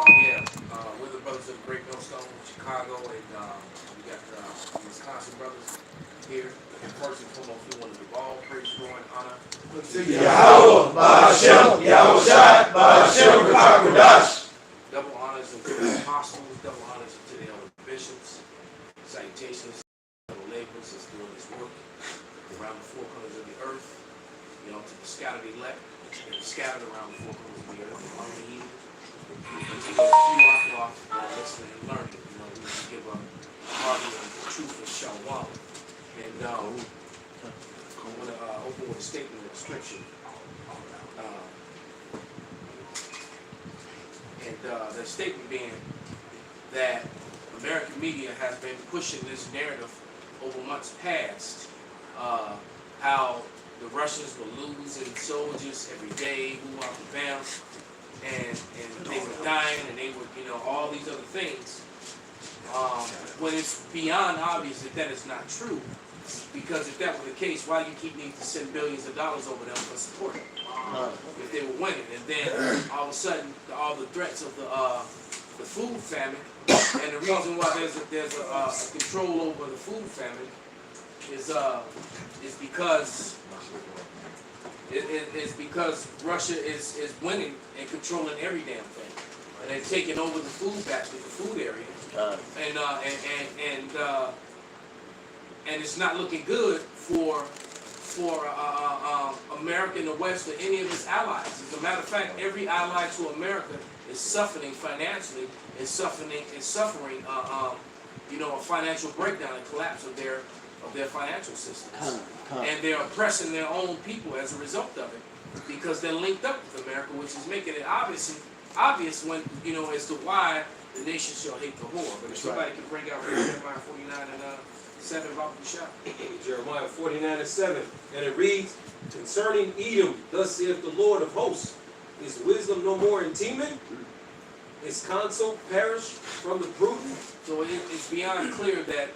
Yeah, we're the brothers of the Great Millstone, Chicago, and we got the Wisconsin brothers here. And first and foremost, we want to give all praise, glory, and honor to Yahweh, Ba'ashem, Yahushai, Ba'ashem, Kakwadash. double honors unto the apostles, double honors unto the elder bishops, salutations to the laborers that's doing this work around the four corners of the earth, you know, to the scattered elect, and scattered around the four corners of the earth, among the heathen. And to those few Orthodox that are listening and learning, you know, we can give a harvey of the truth of Shalom. And I want to open with a statement of scripture. The statement being that American media has been pushing this narrative over months past, how the Russians were losing soldiers every day, who out the bam, and they were dying, and they were, you know, all these other things. When it's beyond obvious that that is not true, because if that were the case, why do you keep needing to send billions of dollars over them for support? If they were winning, and then all of a sudden, all the threats of the food famine, and the reason why there's a control over the food famine is because Russia is winning and controlling every damn thing, and they're taking over the food basket, the food area, and it's not looking good for America and the West or any of its allies. As a matter of fact, every ally to America is suffering financially, is suffering you know, a financial breakdown and collapse of their financial systems. And they're oppressing their own people as a result of it, because they're linked up with America, which is making it obvious when, you know, as to why the nation shall hate the whore. But if somebody can bring out Jeremiah 49 and 7 about the shop. Jeremiah 49:7, and it reads, concerning Edom, thus saith the Lord of hosts, is wisdom no more in Teman? Is counsel perished from the prudent? So it's beyond clear that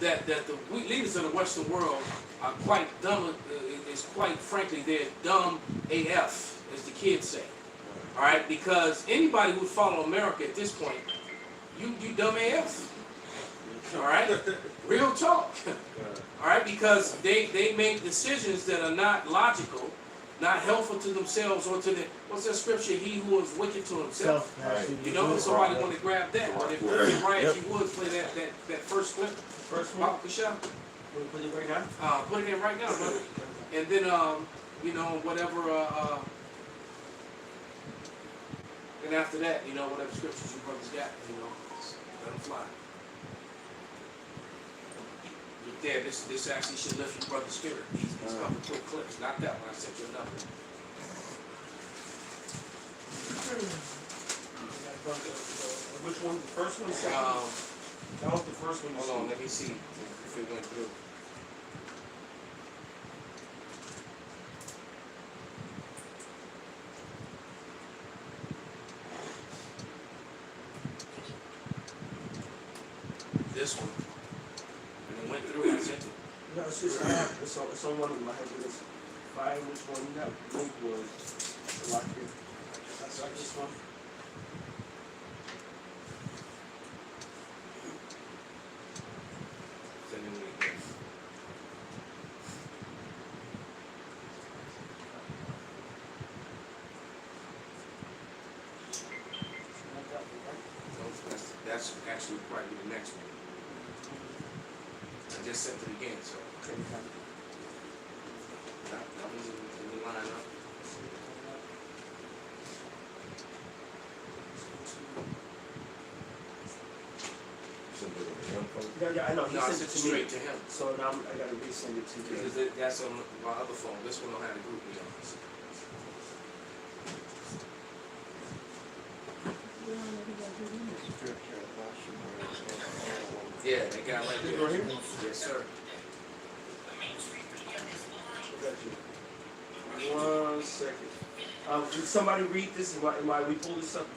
that the leaders of the Western world are quite dumb. It's quite frankly, they're dumb AF, as the kids say. All right, because anybody who would follow America at this point, you dumb AF. All right, real talk. All right, because they make decisions that are not logical, not helpful to themselves or to the, what's that scripture? He who is wicked to himself. You know, somebody want to grab that. But if you would play that first clip, first one, Put it right now. put it in right now, brother. And then you know, whatever. And after that, you know, whatever scriptures you brothers got, you know, let them fly. Yeah, this actually should lift your brother's spirit. These couple quick clips, not that one. I sent you another. Which one? The first one, the second one? That was the first one. Hold on, let me see if it went through. This one. And it went through, I sent it. No, it's just, it's on one of them. I had to just find which one that link was. So I could, that's like this one. Send it again. That's actually probably the next one. I just sent it again, so that was in the lineup. Yeah, I know. He No, I sent sent it it to me. straight to him. So now I gotta resend it to you. Because that's on my other phone. This one don't have the group me on. Yeah, they got right there. Right here? Yes, sir. One second. Did somebody read this? While we pull this up,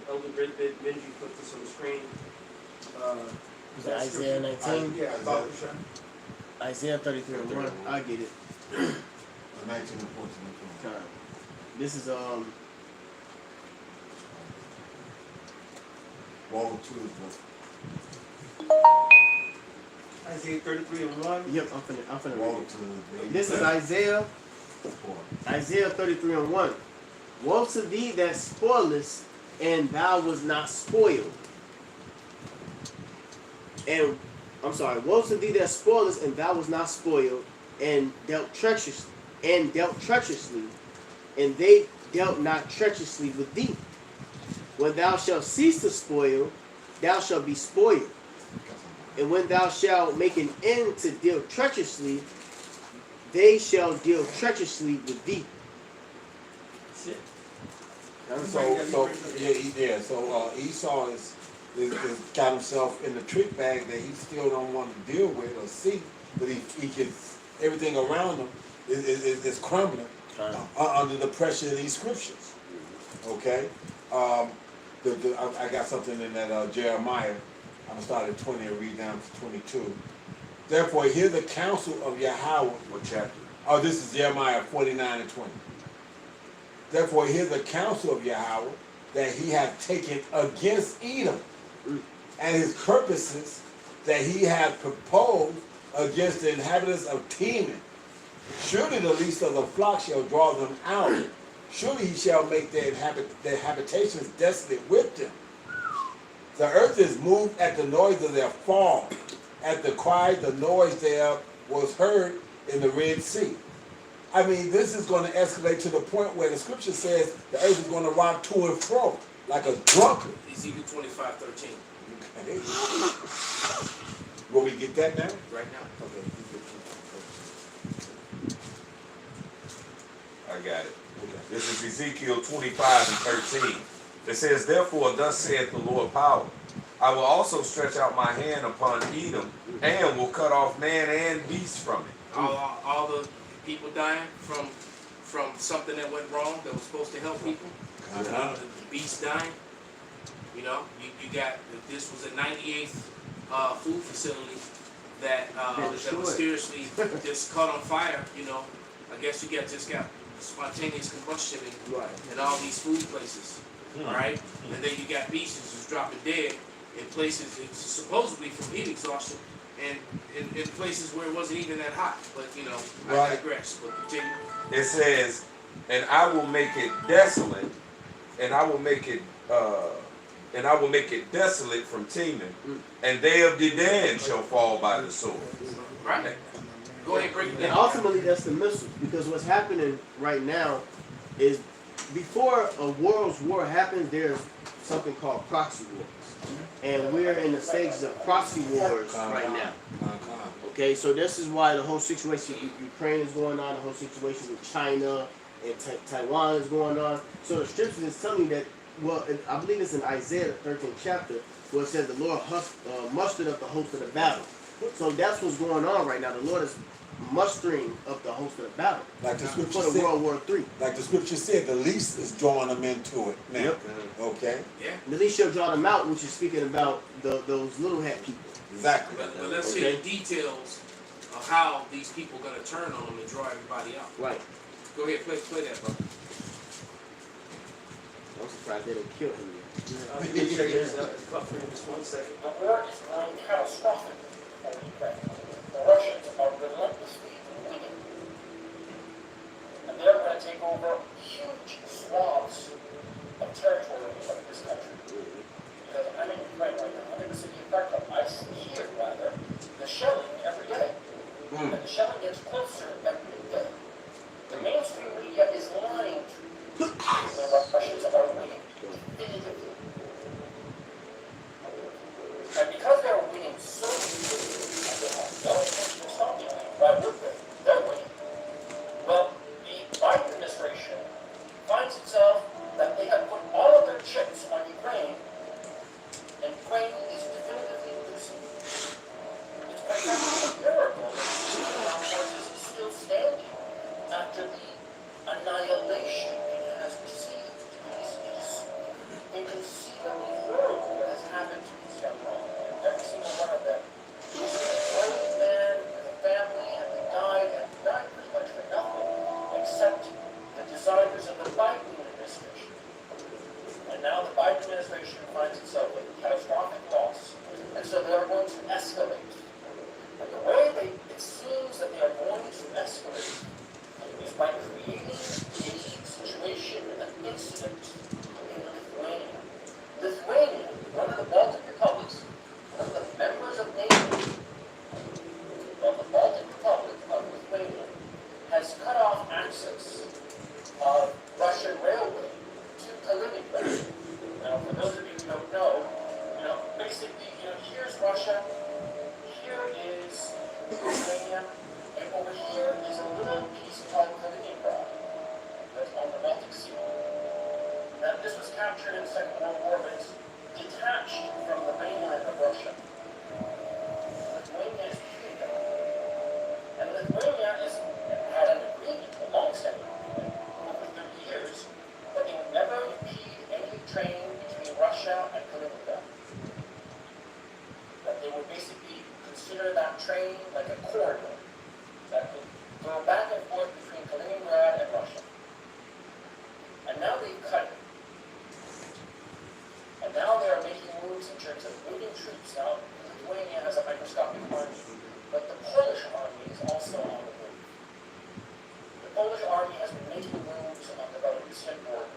Elder Benji put this on the screen. Was it Isaiah 19? Yeah, Isaiah 33:1. I get it. 19 and 14. This is Woe to the Isaiah 33 and 1. Yep, I'm finna woe read to it. the This is Isaiah poor. 33 and 1. Woe to thee that spoilest, and thou was not spoiled. And woe to thee that spoilest, and thou was not spoiled, and dealt treacherously, and they dealt not treacherously with thee. When thou shalt cease to spoil, thou shalt be spoiled. And when thou shalt make an end to deal treacherously, they shall deal treacherously with thee. That's it. So Esau is got himself in the trick bag that he still don't want to deal with or see, but he gets everything around him is crumbling under the pressure of these scriptures. Okay, I got something in that Jeremiah. I'm gonna start at 20 and read down to 22. Therefore, hear the counsel of Yahweh. What chapter? Oh, this is Jeremiah 49 and 20. Therefore, hear the counsel of Yahweh that he hath taken against Edom, and his purposes that he hath proposed against the inhabitants of Teman. Surely the least of the flock shall draw them out. Surely he shall make their habitations desolate with them. The earth is moved at the noise of their fall. At the cry, the noise thereof was heard in the Red Sea. I mean, this is going to escalate to the point where the scripture says the earth is going to rock to and fro like a drunkard. Ezekiel 25:13. Okay. Will we get that now? Right now. Okay. I got it. This is Ezekiel 25 and 13. It says, therefore, thus saith the Lord power, I will also stretch out my hand upon Edom, and will cut off man and beast from it. All the people dying from something that went wrong that was supposed to help people. Uh-huh. The beast dying. You know, you got, this was a 98th food facility that mysteriously just caught on fire. You know, I guess you just got spontaneous combustion in all these food places. All right, and then you got beasts who's dropping dead in places it's supposedly from heat exhaustion, and in places where it wasn't even that hot. But you know, I digress. But continue. It says, and I will make it desolate, and I will make it desolate from Teman, and they of Dedan shall fall by the sword. Right. Go ahead, break it And down. ultimately, that's the missiles. Because what's happening right now is before a world's war happens, there's something called proxy wars. And we're in the stages of proxy wars right now. Okay, so this is why the whole situation with Ukraine is going on, the whole situation with China and Taiwan is going on. So the scriptures is telling you that, well, I believe it's in Isaiah, the 13th chapter, where it says the Lord mustered up the host of the battle. So that's what's going on right now. The Lord is mustering up the host of the battle. Like the scripture For the said, World War III. like the scripture said, the least is drawing them into it now. Yep. Okay? Yeah. And at least she'll draw them out, which is speaking about those little hat people. Exactly. But let's hear the details of how these people are going to turn on them and draw everybody out. Right. Go ahead, play that, brother. I'm surprised they didn't kill him yet. Let me show you this. Buffer in just 1 second. The war is growing catastrophic for Ukraine. The Russians are relentlessly winning. And they're going to take over huge swaths of territory of this country. Because I'm in Ukraine right now. I'm in the city of Kharkov. I hear, rather, the shelling every day. And the shelling gets closer every day. The mainstream media is lying to you. The Russians are winning definitively. And because they're winning so easily, and they have no intention of stopping it, why would they? They're winning. Well, the Biden administration finds itself that they have put all of their chips now the Biden administration finds itself with a catastrophic loss, and so they are going to escalate. And the way it seems that they are going to escalate is by creating a situation, an incident in Lithuania. Lithuania, one of the Baltic republics, one of the members of NATO, of the Baltic Republic of Lithuania, has cut off access of Russian railway to Kaliningrad. Now, for those of you who don't know, basically, here's Russia, here is Lithuania, and over here is a little piece called Kaliningrad that's on the Baltic Sea. Now, this was captured in the Second World War, but it's detached from the mainland of Russia. Lithuania is freedom. And Lithuania had an agreement, a long-standing agreement, over 30 years, that they would never impede any train between Russia and Kaliningrad. That they would basically consider that train like a corridor that could go back and forth between Kaliningrad and Russia. And now they've cut it. And now they are making moves in terms of moving troops. Now, Lithuania has a microscopic army, but the Polish army is also on the move. The Polish army has been making moves on the Belarusian border.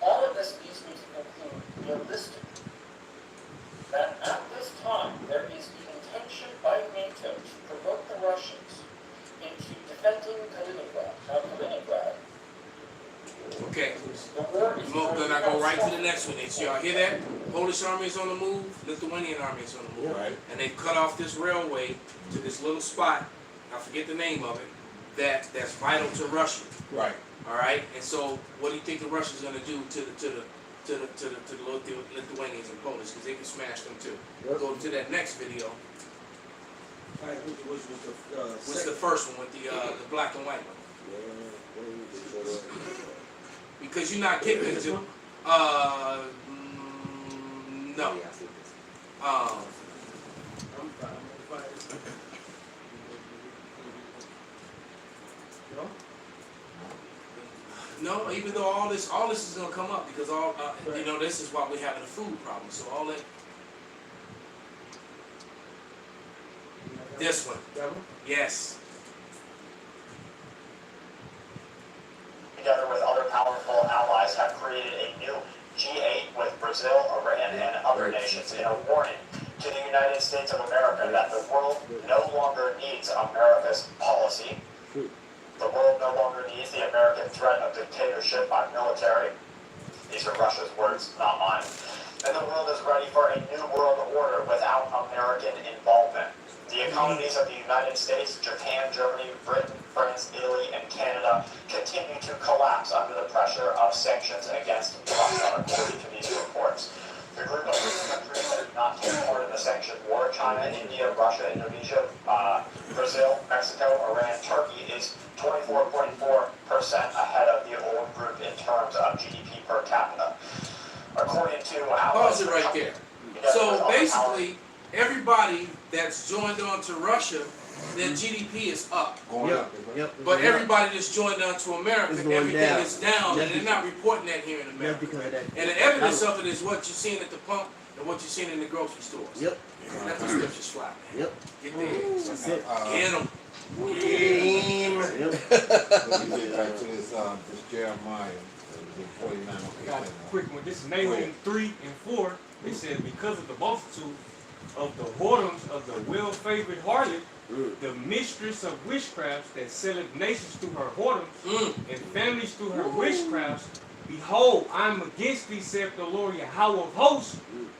All of this leads me to conclude realistically that at this time there is the intention by NATO to provoke the Russians into defending Kaliningrad. Now, Kaliningrad, Okay. the war is Then I go right to the next one. So y'all hear that? Polish army is on the move, Lithuanian army is on the move. Right. And they've cut off this railway to this little spot, I forget the name of it, that's vital to Russia. Right. All right? And so what do you think the Russians are gonna do to the Lithuanians and Polish? Because they can smash them too. Go to that next video. All right, which was the What's the first one with the black and white one? Because you're not getting it. No. I'm fine. No? No, even though all this is gonna come up because this is why we're having a food problem. So all that. This one, That one? yes. together with other powerful allies, have created a new G8 with Brazil, Iran, and other nations in a warning to the United States of America that the world no longer needs America's policy. The world no longer needs the American threat of dictatorship by military. These are Russia's words, not mine. And the world is ready for a new world order without American involvement. The economies of the United States, Japan, Germany, Britain, France, Italy, and Canada continue to collapse under the pressure of sanctions against Russia, according to these reports. The group of countries that did not take part in the sanctioned war, China, India, Russia, Indonesia, Brazil, Mexico, Iran, Turkey, is 24.4% ahead of the old group in terms of GDP per capita. According to Pause it right there. So basically, everybody that's joined on to Russia, their GDP is up. Going up. Yep. But everybody that's joined on to America, It's going everything down. is down, and Just they're not reporting that here in Just America. because of that. And the evidence of it is what you're seeing at the pump and what you're seeing in the grocery stores. Yep. Let the scriptures fly, man. Yep. Get there. That's it. Get them. Yep. Let me get back to this Jeremiah, 49. Got a quick one. This is Nahum 3 and 4. It says, because of the multitude of the whoredoms of the well-favored harlot, the mistress of witchcrafts that selleth nations through her whoredoms, and families through her witchcrafts, behold, I am against thee, saith the Lord Yahweh of hosts,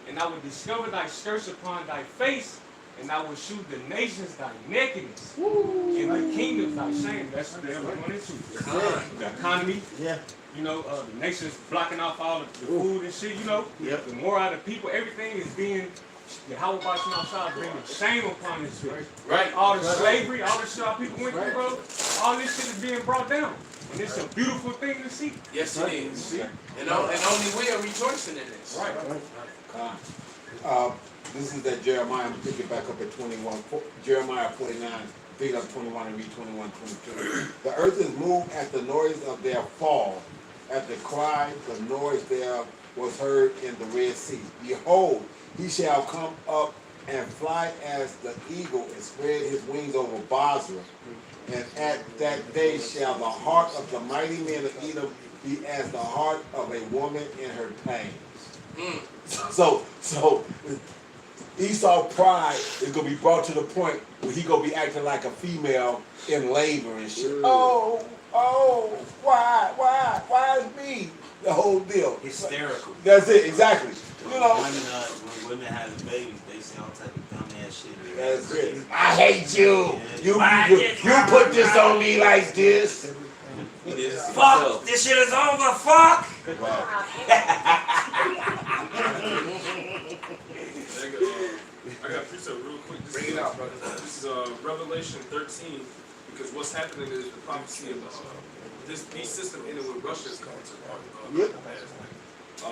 and I will discover thy skirts upon thy face, and I will shew the nations thy nakedness, and the kingdoms thy shame. That's what they're going into. The economy. Yeah. You know, the nation's blocking off all of the food and shit, you know. Yep. The more out of people, everything is being, how about you outside bringing shame upon this bitch. Right. All the slavery, all the shit our people went through, bro, all this shit is being brought down. And it's a beautiful thing to see. Yes, it is. And only we are rejoicing in this. Right. This is that Jeremiah. I'm pick it back up at 21. Jeremiah 49. Pick up 21 and read 21, 22. The earth is moved at the noise of their fall, at the cry, the noise there was heard in the Red Sea. Behold, he shall come up and fly as the eagle and spread his wings over Basra. And at that day shall the heart of the mighty men of Edom be as the heart of a woman in her pains. So Esau pride is gonna be brought to the point where he gonna be acting like a female in labor and shit. Oh, why is me? The whole deal. Hysterical. That's it, exactly. You know. When women have babies, they say all type of dumbass shit. That's it. I hate you. You put this on me like this. Fuck! This shit is over. Fuck! I got a precept real quick. Bring it out, brother. This is Revelation 13, because what's happening is the prophecy of this beast system ended with Russia's coming to pass.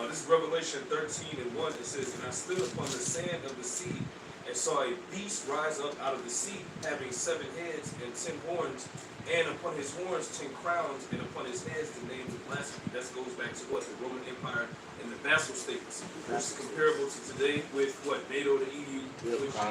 This is Revelation 13:1. It says, "And I stood upon the sand of the sea, and saw a beast rise up out of the sea, having 7 heads and 10 horns, and upon his horns 10 crowns, and upon his heads the names of blasphemy." That goes back to what? The Roman Empire and the vassal states. Which is comparable to today with what? NATO, the EU,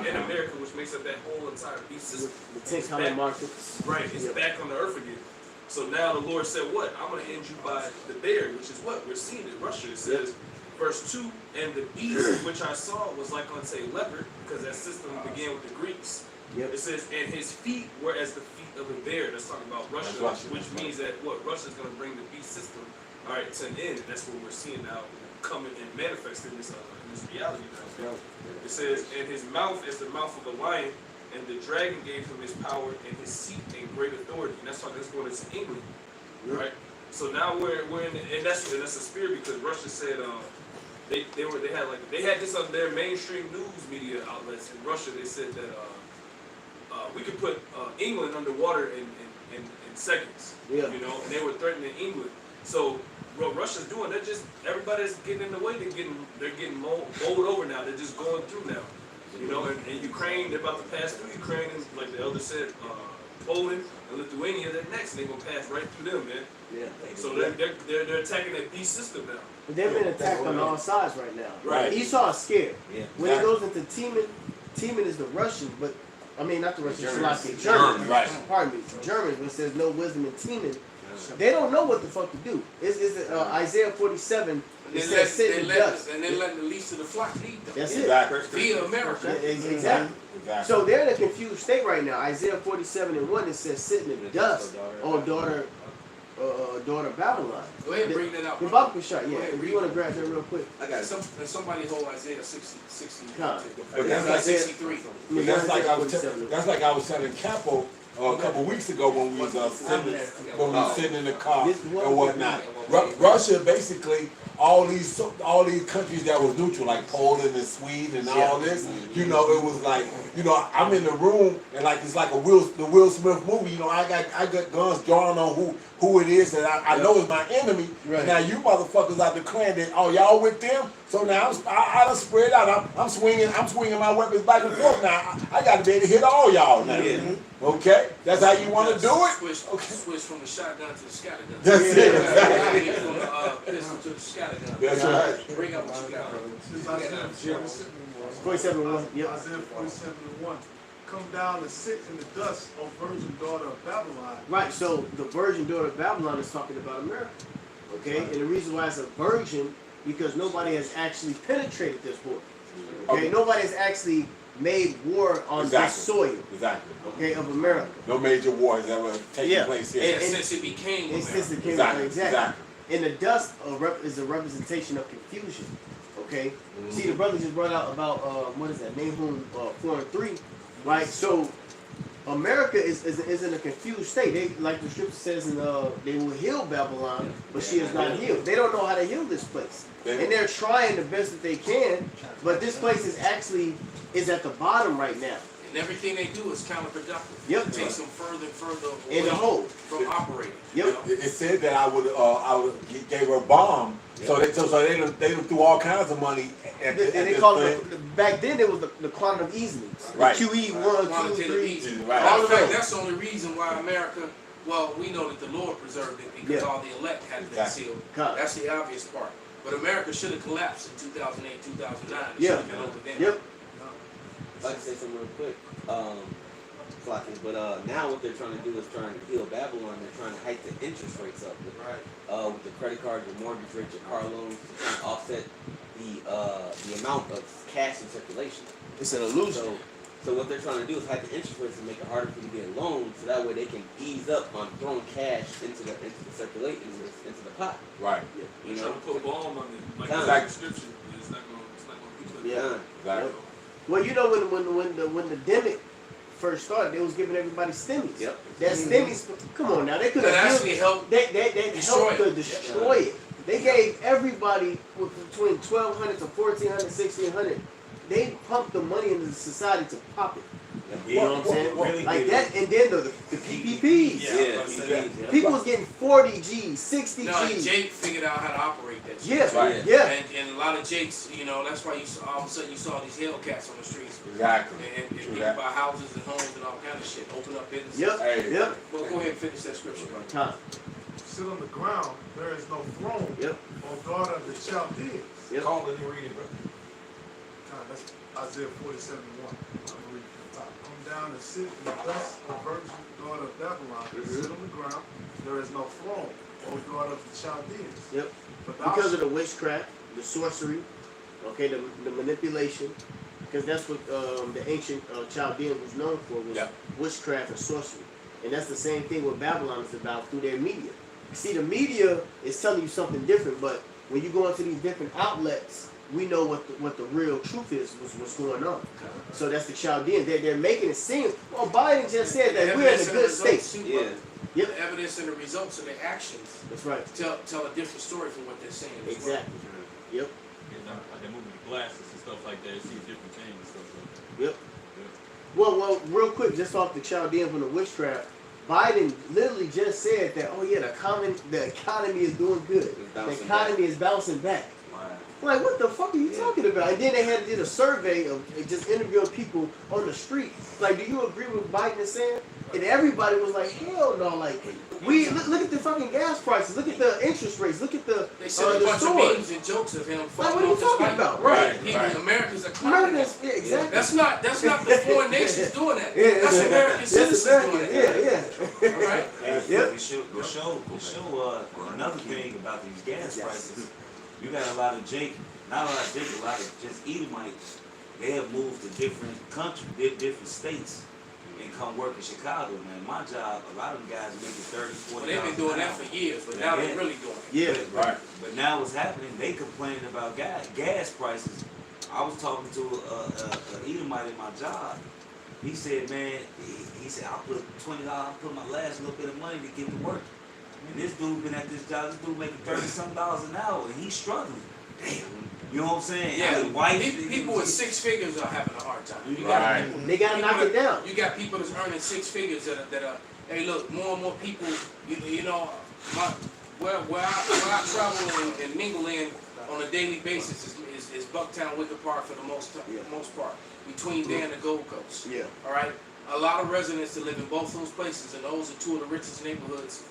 and America, which makes up that whole entire beast system. The 10 common markets. Right, it's back on the earth again. So now the Lord said, what? I'm going to end you by the bear, which is what? We're seeing in Russia. It says, verse 2, "And the beast which I saw was like unto a leopard," because that system began with the Greeks. It says, "And his feet were as the feet of a bear." That's talking about Russia, which means that what? Russia's going to bring the beast system, all right, to an end. That's what we're seeing now coming and manifesting in this reality now. It says, "And his mouth is the mouth of a lion, and the dragon gave him his power and his seat and great authority." And that's why that's going into England, right? So now we're in, and that's a spirit, because Russia said they had this on their mainstream news media outlets in Russia. They said that we could put England underwater in seconds, you know, and they were threatening England. So what Russia's doing, everybody's getting in the way. They're getting bowled over now. They're just going through now. You know, and Ukraine, they're about to pass through Ukraine, and like the elder said, Poland and Lithuania, they're next, and they're gonna pass right through them, man. So they're attacking that beast system now. But they've been attacked on all sides right now. Right. Esau is scared. When it Exactly. goes into Teman is the Russians, but I mean not the Russians, Germans. Germans, right. Pardon me, Germans. When it says no wisdom in Teman, they don't know what the fuck to do. It's Isaiah 47. It says sit in dust. And they're letting the least of the flock lead them. That's it. Exactly. Via America. Exactly. So they're in a confused state right now. Isaiah 47:1, it says sit in the dust, oh daughter Babylon. Go ahead and bring that out. The brother. Bible shot, yeah. Go ahead, If read you want it. to grab that real quick. I got somebody hold Isaiah 60. Huh. But that's like 63. But that's like I was telling Capo a couple weeks ago when we was sitting in the car and whatnot. Russia basically all these countries that was neutral, like Poland and Sweden and all this. You know, it was like, you know, I'm in the room and like it's like the Will Smith movie. You know, I got guns drawn on who it is, and I know it's my enemy. Right. Now you motherfuckers out declaring that, y'all with them. So now I done spread out. I'm swinging my weapons back and forth. Now I got to be able to hit all y'all now. Okay, that's how you want to do it. Switch from the shotgun to the scattergun. That's it. From the pistol to the scattergun. That's right. Bring up what you got, brother. 47:1. Yep. Isaiah 47:1. Come down and sit in the dust, O virgin daughter of Babylon. Right, so the virgin daughter of Babylon is talking about America. Okay? And the reason why it's a virgin, because nobody has actually penetrated this border. Okay? Nobody has actually made war on this soil. Exactly. Okay, of America. No major wars ever taking place here. And Since it became It's since it came Exactly. exactly. And the dust is a representation of confusion. Okay? See, the brother just brought out about, what is that? Nahum 4:3. Right? So, America is in a confused state. They, like the scripture says, they will heal Babylon, but she is not healed. They don't know how to heal this place. And they're trying the best that they can, but this place is at the bottom right now. And everything they do is counterproductive. Yep. It takes them further and further In away the hole. from operating. Yep. You know? It said that I would gave her a bomb, so they threw all kinds of money at And they this called thing. it, back then it was the quantitative easing. Right. QE 1, 2, Quantitative 3. easing. Right. Matter of All of fact, those. that's the only reason why America Well, we know that the Lord preserved it because Yeah. all the elect had been Exactly. sealed. God. That's the obvious part. But America should have collapsed in 2008, 2009. It Yeah. should have been over then. Yep. If I can say something real quick, Flocky, but now what they're trying to do is trying to heal Babylon. They're trying to hike the interest rates up with the credit cards, the mortgage rates, your car loans, to try to offset the amount of cash in circulation. It's an illusion. So what they're trying to do is hike the interest rates and make it harder for you to get loans, so that way they can ease up on throwing cash into the circulation into the pot. Right. You They're know. trying to put bomb on it. Like Time. the subscription, it's not gonna be put. Yeah. Exactly. Well, you know when the demic first started, they was giving everybody stimmies. Yep. That stimmies, come on now, they could That have actually helped. They destroy helped to it. destroy it. They gave everybody between 1,200 to 1,400, 1,600. They pumped the money into the society to pop it. You know what I'm saying? Really Like did. that, and then the PPPs. Yeah. People was getting 40 G's, 60 No, and G's. Jake figured out how to operate that shit. Yeah, Right. yeah. And a lot of Jakes, you know, that's why you saw, all of a sudden you saw these Hellcats on the streets. Exactly. And True people that. buy houses and homes and all kind of shit. Open up businesses. Yep, Hey. yep. Well, go ahead and finish that scripture, brother. Time. Sit on the ground, there is no throne, Yep. O daughter of the Chaldeans. Yep. Call it and read it, bro. That's Isaiah 47:1. I'm reading from the top. Come down and sit in the dust, O virgin daughter of Babylon. Sit on the ground, there is no throne, O daughter of the Chaldeans. Yep. But thou Because of the witchcraft, the sorcery, okay, the manipulation, because that's what the ancient Chaldean was known for, was Yeah. witchcraft and sorcery. And that's the same thing what Babylon is about through their media. See, the media is telling you something different, but when you go into these different outlets, we know what the real truth is, what's going on. So that's the Chaldeans. They're making it seem, well, Biden just said that we're in a good state. Yeah. Yep. The evidence and the results of their actions That's right. tell a different story from what they're saying. as well. Exactly. Yep. Like they moving the glasses and stuff like that. You see different things and stuff like that. Yep. Well, real quick, just off the Chaldean from the witchcraft, Biden literally just said that, oh yeah, the economy is doing good. The bouncing economy is bouncing back. Wow. Like, what the fuck are you talking about? And then they had to do a survey of just interviewing people on the street. Like, do you agree with Biden is saying? And everybody was like, hell no. Like, look at the fucking gas prices. Look at the interest rates. Look at the They said a bunch of stores. memes and jokes of him. Like, what are falling you off his talking bike. about? Right. Right. America's a clown. Americans, yeah, exactly. That's not the foreign nations doing that. Yeah, That's American that's citizens American. doing that. Yeah. All right. Yep. To show another thing about these gas prices. You got a lot of not a lot of Jake, a lot of just Edomites. They have moved to different countries, different states, and come work in Chicago. Man, my job, a lot of them guys making 30, 40. Well, they've been doing that for years, but now they're really doing it. Yeah. Right. But now what's happening? They complaining about gas prices. I was talking to an Edomite in my job. He said, man, he said, I put $20, I put my last little bit of money to get to work. And this dude been at this job, this dude making $30-something an hour, and he's struggling. Damn. You know what I'm saying? Yeah, His wife, people with six figures are having a hard time. You Right. They gotta knock it down. You got people that's earning six figures that are hey, look, more and more people, you know, where I travel and mingle in on a daily basis is Bucktown, Wicker Park for the most part, between there and the Gold Coast. Yeah. All right. A lot of residents that live in both those places, and those are two of the richest neighborhoods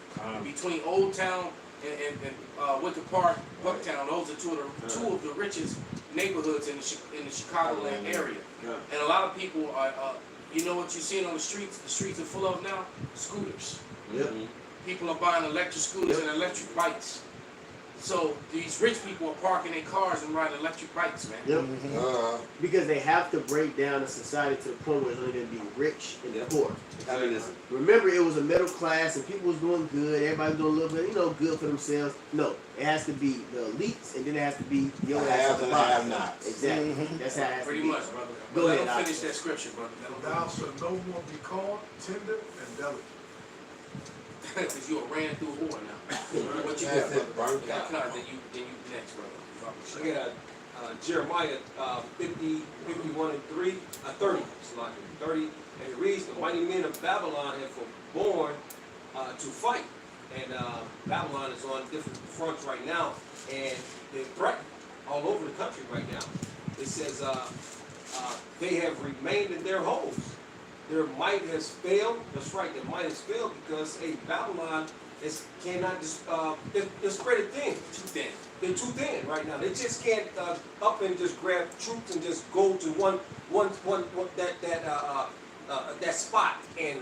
between Old Town and Wicker Park, Bucktown. Those are two of the richest neighborhoods in the Chicagoland area. And a lot of people are, you know what you're seeing on the streets? The streets are full of now scooters. Yep. People are buying electric scooters and electric bikes. So these rich people are parking their cars and riding electric bikes, man. Yep. Because they have to break down the society to the point where it's only going to be rich and poor. I mean, it's, Remember, it was a middle class and people was doing good. Everybody was doing a little bit, good for themselves. No, it has to be the elites, and then it has to be your ass at Have the and bottom. have nots. Exactly. That's how it has Pretty to be. much, brother. Go Let ahead, them Doc. finish that scripture, brother. Let 'em Thou shalt no more be called tender and delicate. Because you a ran through whore now. What you got, That's it, brother? burnt out. Then you next, brother. I got Jeremiah 50, 51 and 3, 30, 30, and it reads, the mighty men of Babylon have born to fight. And Babylon is on different fronts right now, and they're threatened all over the country right now. It says they have remained in their homes, their might has failed. That's right, their might has failed because Babylon cannot just they're spread it thin. Too thin. They're too thin right now. They just can't up and just grab troops and just go to one that spot and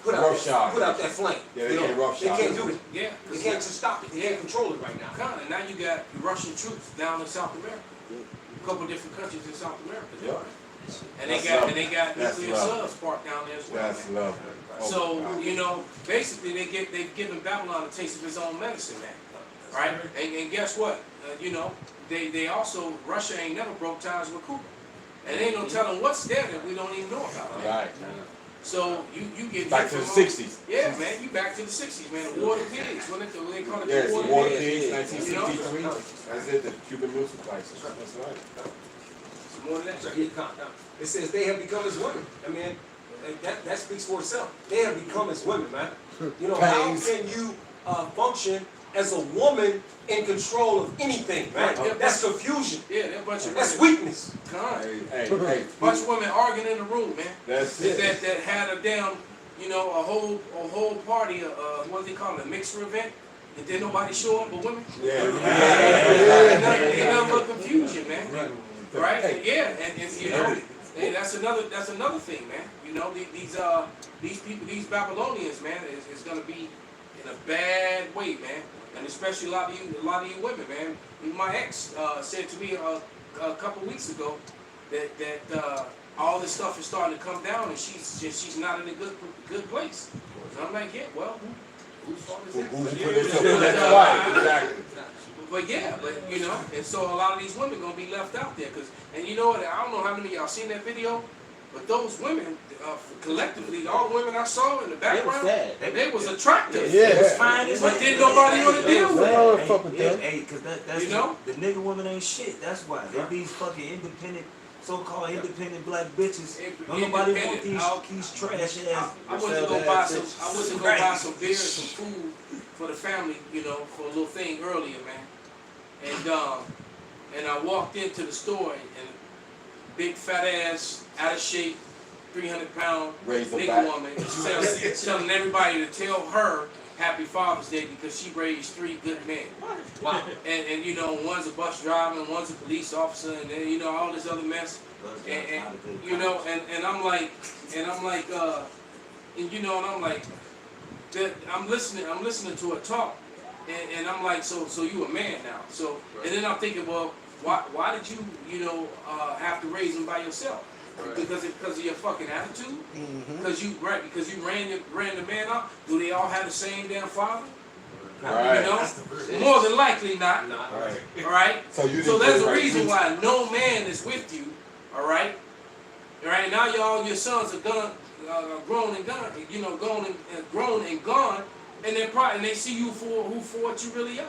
put out that flame. Yeah, they can't rough They shot can't it. do it. Yeah. They can't just stop it. They can't control it right now. Kinda. Now you got Russian troops down in South America. A couple different countries in South America. Yeah. And That's they got lovely. That's nuclear lovely. subs parked down there as well. That's man. lovely. Oh, So God. basically they've given Babylon a taste of his own medicine, man. Right? And guess what? They also Russia ain't never broke ties with Cuba, and ain't no telling what's there that we don't even know about. Man. Right. So you get Back hit to the from all- 60s. Yeah, man. You back to the '60s, man. The War of the Pigs. What they call it? Yes, The the War of Water the Pigs. Pigs, 1963. That's it, the Cuban Missile Crisis. That's right. Some more than that. It says they have become as women. I mean, that speaks for itself. They have become as women, man. How Pains. can you function as a woman in control of anything, man? That's confusion. Yeah, they're a bunch of That's women. weakness. Con. Hey. Bunch of women arguing in the room, man. That's it. That had a damn, a whole party, what do they call it, a mixer event, and then nobody show up but women. Yeah. Ain't nothing but confusion, man. Right? Hey. Yeah, and hey, that's another thing, man. These people, these Babylonians, man, is gonna be in a bad way, man. And especially a lot of you women, man. Even my ex said to me a couple weeks ago that all this stuff is starting to come down, and she's not in a good place. And I'm like, yeah, well, whose fault is that? Who put this up? That's right, exactly. But and so a lot of these women gonna be left out there, and you know what? I don't know how many of y'all seen that video, but those women, collectively, all the women I saw in the background, they was attractive. Yeah. It's fine. But didn't nobody want to deal with it. don't fuck with them. Hey, cause that's You know? the nigga women ain't shit. That's why they these fucking independent, so-called independent black bitches. Don't nobody want these trash ass. I went to go buy some beer and some food for the family, for a little thing earlier, man. And I walked into the store and big fat ass, out of shape, 300-pound Raise the nigga back. woman telling everybody to tell her Happy Father's Day because she raised 3 good men. Wow. And one's a bus driver and one's a police officer and then all this other mess. And I'm like, I'm listening to her talk, and I'm like, so you a man now? So, and then I'm thinking, well, why did you have to raise him by yourself? Because of your fucking attitude? Because you ran the man off? Do they all have the same damn father? Right. More than likely not. Right. All right. So there's a reason why no man is with you. All right. All right. Now your sons are grown and gone. Grown and gone, and they see you for what you really are.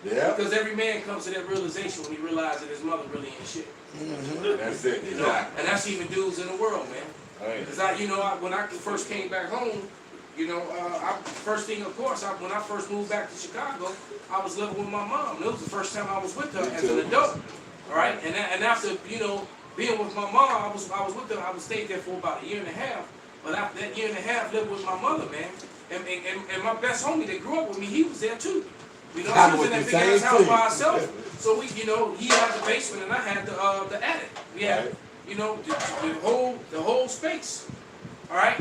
Yeah. Because every man comes to that realization when he realizes that his mother really ain't shit. That's it. Exactly. And that's even dudes in the world, man. Right. Because when I first came back home, first thing, of course, when I first moved back to Chicago, I was living with my mom. It was the first time I was with her as an adult. All right, and after being with my mom, I was with her. I stayed there for about 1.5 years. But after that 1.5 years, living with my mother, man, and my best homie that grew up with me, he was there too. She was in that big ass house by herself. So he had the basement and I had the attic. We had, the whole space. All right.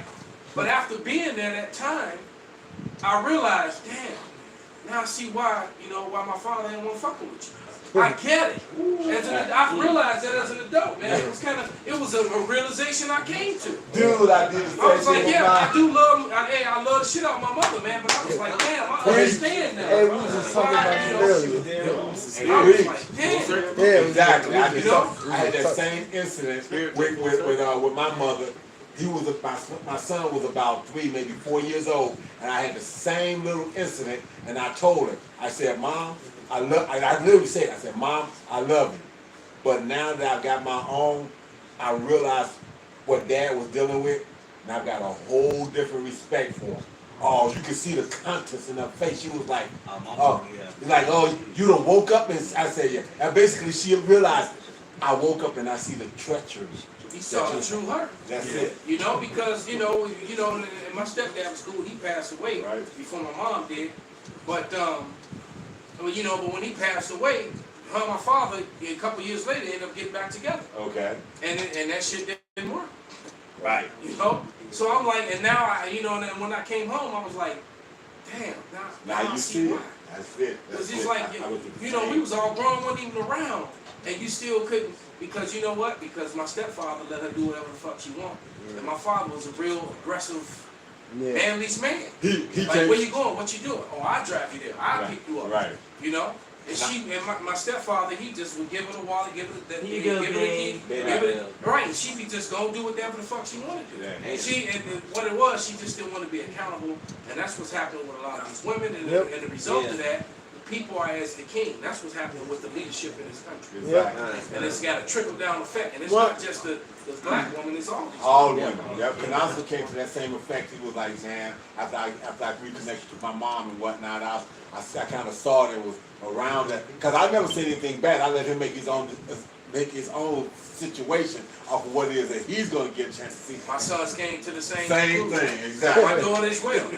But after being there that time, I realized, damn. Now I see why my father didn't want to fuck with you. I get it. I realized that as an adult, man. It was a realization I came to. Dude, I did the same I was like, thing. yeah, I do love, I love the shit out of my mother, man. But I was like, damn, I understand now. Hey, we was just talking about this earlier. I was like, damn. Yeah, Exactly. I had that same incident with my mother. My son was about 3, maybe 4 years old, and I had the same little incident. And I told her, I said, Mom, I literally said, I said, Mom, I love you. But now that I've got my own, I realized what Dad was dealing with, and I've got a whole different respect for him. Oh, you can see the contents in her face. She was like, you done woke up, and I said, yeah. And basically, she realized I woke up and I see the treachery He saw the true her. That's it. You know, because and my stepdad was cool. He passed away before my mom did. But but when he passed away, her and my father a couple years later ended up getting back together. Okay. And that shit didn't work. Right. You know? So I'm like, and now and then when I came home, I was like, damn, now Now I you see why. it. That's it. Because That's it's it. like, I was the we same. was all grown, wasn't even around. And you still couldn't, because you know what? Because my stepfather let her do whatever the fuck she wanted. And my father was a real aggressive, manly man. He Like, changed. where you going? What you doing? Oh, I drive you there. I pick you up. Right. You know? And my stepfather, he just would give her the wallet, give her the Here you give go, her the key, babe. give her the, right, and she be just gonna do whatever the fuck she wanted to do. Yeah. And what it was, she just didn't want to be accountable, and that's what's happening with a lot of these women, and the result of that, the people are as the king. That's what's happening with the leadership in this country. Exactly. And it's got a trickle down effect, and it's not just the black woman, it's all these All women. Yep. And I also came to that same effect. He was like, man, after I reconnected with my mom and whatnot, I kind of saw that it was around that, because I never said anything bad. I let him make his own situation off of what it is that he's going to get a chance to see. My sons came to the same Same conclusion. thing, exactly. My daughter as well.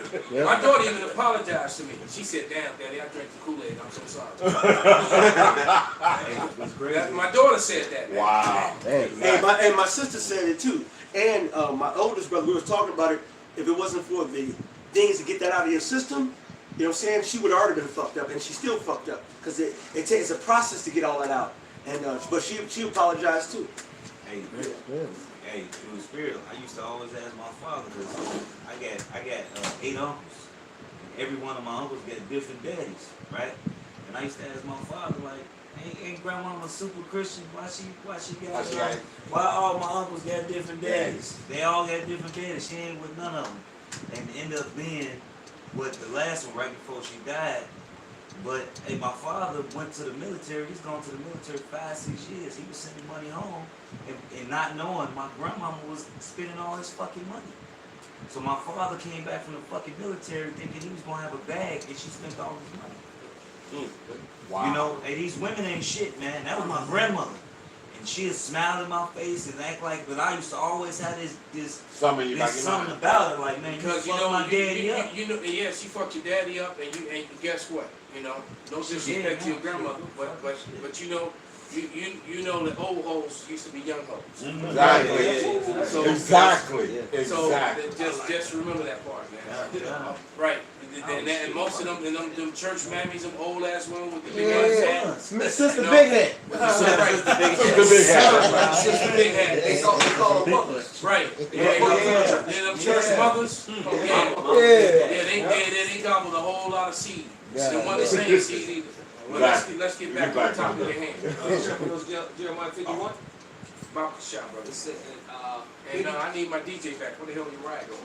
My daughter even apologized to me. She said, damn, Daddy, I drank the Kool-Aid. I'm so sorry. My daughter said that. Man. Wow. And my sister said it too. And my oldest brother, we was talking about it. If it wasn't for the things to get that out of your system, you know what I'm saying, she would have already been fucked up, and she's still fucked up because it takes a process to get all that out. And but she apologized too. Hey, through the spirit, I used to always ask my father, because I got 8 uncles, and every one of my uncles got different daddies, right? And I used to ask my father, like, ain't grandmama super Christian? Why all my uncles got different daddies? They all got different daddies. She ain't with none of them. And ended up being with the last one right before she died. But hey, my father went to the military. He's gone to the military 5-6 years. He was sending money home and not knowing my grandmama was spending all his fucking money. So my father came back from the fucking military thinking he was gonna have a bag, and she spent all his money. Wow. You know, hey, these women ain't shit, man. That was my grandmother. And she would smile in my face and act like, but I used to always have this something about it, like, man, Because you fucked my daddy up. Yeah, she fucked your daddy up, and guess what? No disrespect to your grandmother, but you know that old hoes used to be young hoes. Exactly. So, Exactly. So Exactly. just remember that part, man. Right. And most of them church mammies, them old ass women with the big ass head. Sister Big Head. Sister Big Head. They call them mothers. Right. Yeah. Them church mothers. Yeah, they gobble a whole lot of seed. They want the same seed either. Well, let's get back to the top of the hand. Jeremiah 51. Bible shop, brother. And I need my DJ back. Where the hell you ride going,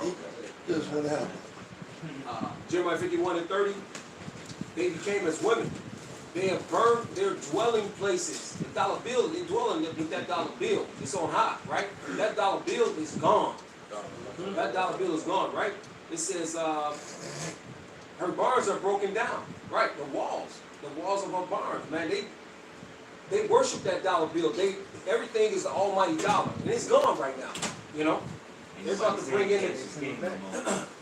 man? Here's what happened. Jeremiah 51:30. They became as women. They have burned their dwelling places. The dollar bill, they dwell with that dollar bill. It's on high, right? That dollar bill is gone. That dollar bill is gone, right? It says her barns are broken down. Right, the walls of her barns, man. They worship that dollar bill. Everything is the almighty dollar, and it's gone right now. You know, they're about to bring in